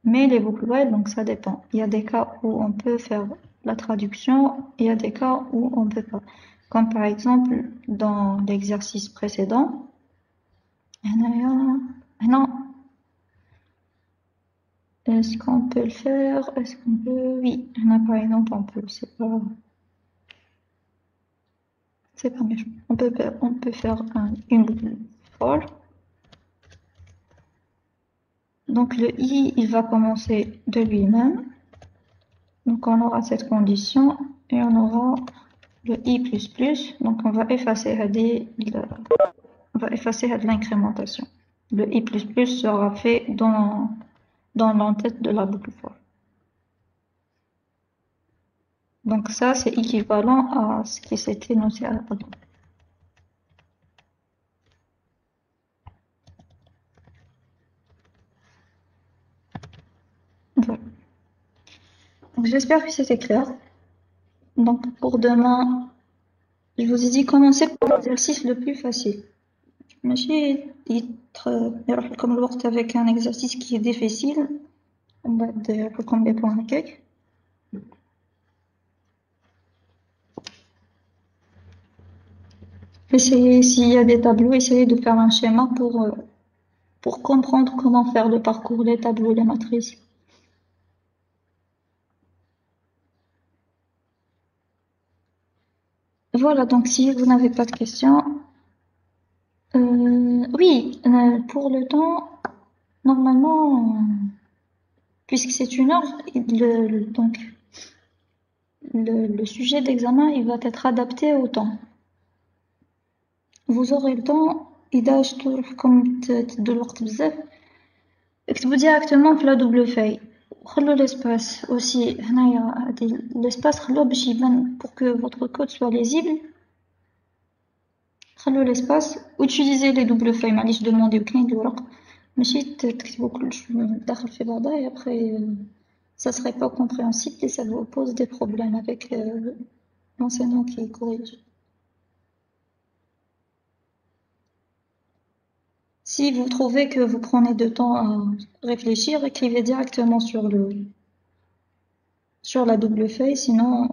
Mais les boucles while, donc ça dépend. Il y a des cas où on peut faire la traduction, il y a des cas où on peut pas. Comme par exemple, dans l'exercice précédent, non, est-ce qu'on peut le faire? Est-ce qu'on peut? Oui, là, par exemple, on peut, c'est pas méchant. On peut faire une boucle for. Donc le i, il va commencer de lui-même. Donc on aura cette condition et on aura le i++. Donc on va effacer l'incrémentation. Le i++ sera fait dans l'entête de la boucle for. Donc ça, c'est équivalent à ce qui s'était noté à l'avant. Voilà. Donc j'espère que c'était clair. Donc pour demain, je vous ai dit commencez par l'exercice le plus facile. ماشي يروح لكم الوقت avec un exercice qui est difficile ومن بعد يروح لكم des points هكاك. Essayez, s'il y a des tableaux, essayez de faire un schéma pour comprendre comment faire le parcours, les tableaux, les matrices. Voilà, donc si vous n'avez pas de questions, oui, pour le temps, normalement, puisque c'est 1 heure, donc le sujet d'examen, il va être adapté au temps. Vous aurez le temps, إذا شتو روحكم تدوا الوقت بزاف اكتبوا directement في la double feuille وخلوا l'espace aussi هنايا هادي l'espace خلوه باش يبان pour que votre code soit lisible. خلوا l'espace وutilisez les double feuilles معليش demandez وكاين الورق ماشي تكتبوا كلش داخل في بعضها et après ça serait pas compréhensible et ça vous pose des problèmes avec l'enseignant qui corrige. Si vous trouvez que vous prenez de temps à réfléchir, écrivez directement sur la double feuille, sinon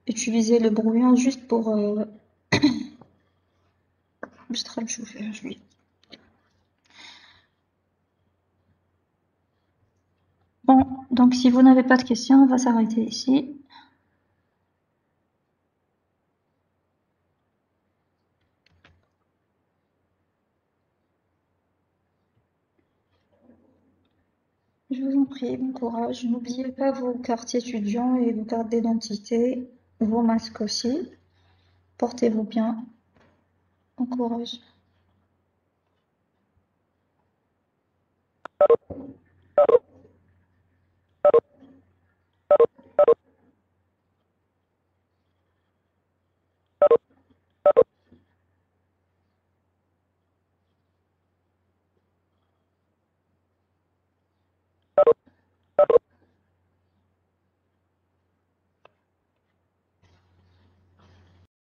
utilisez le brouillon juste pour Bon, donc si vous n'avez pas de questions, on va s'arrêter ici. Je vous en prie, bon courage. N'oubliez pas vos cartes étudiants et vos cartes d'identité, vos masques aussi. Portez-vous bien. Bon courage.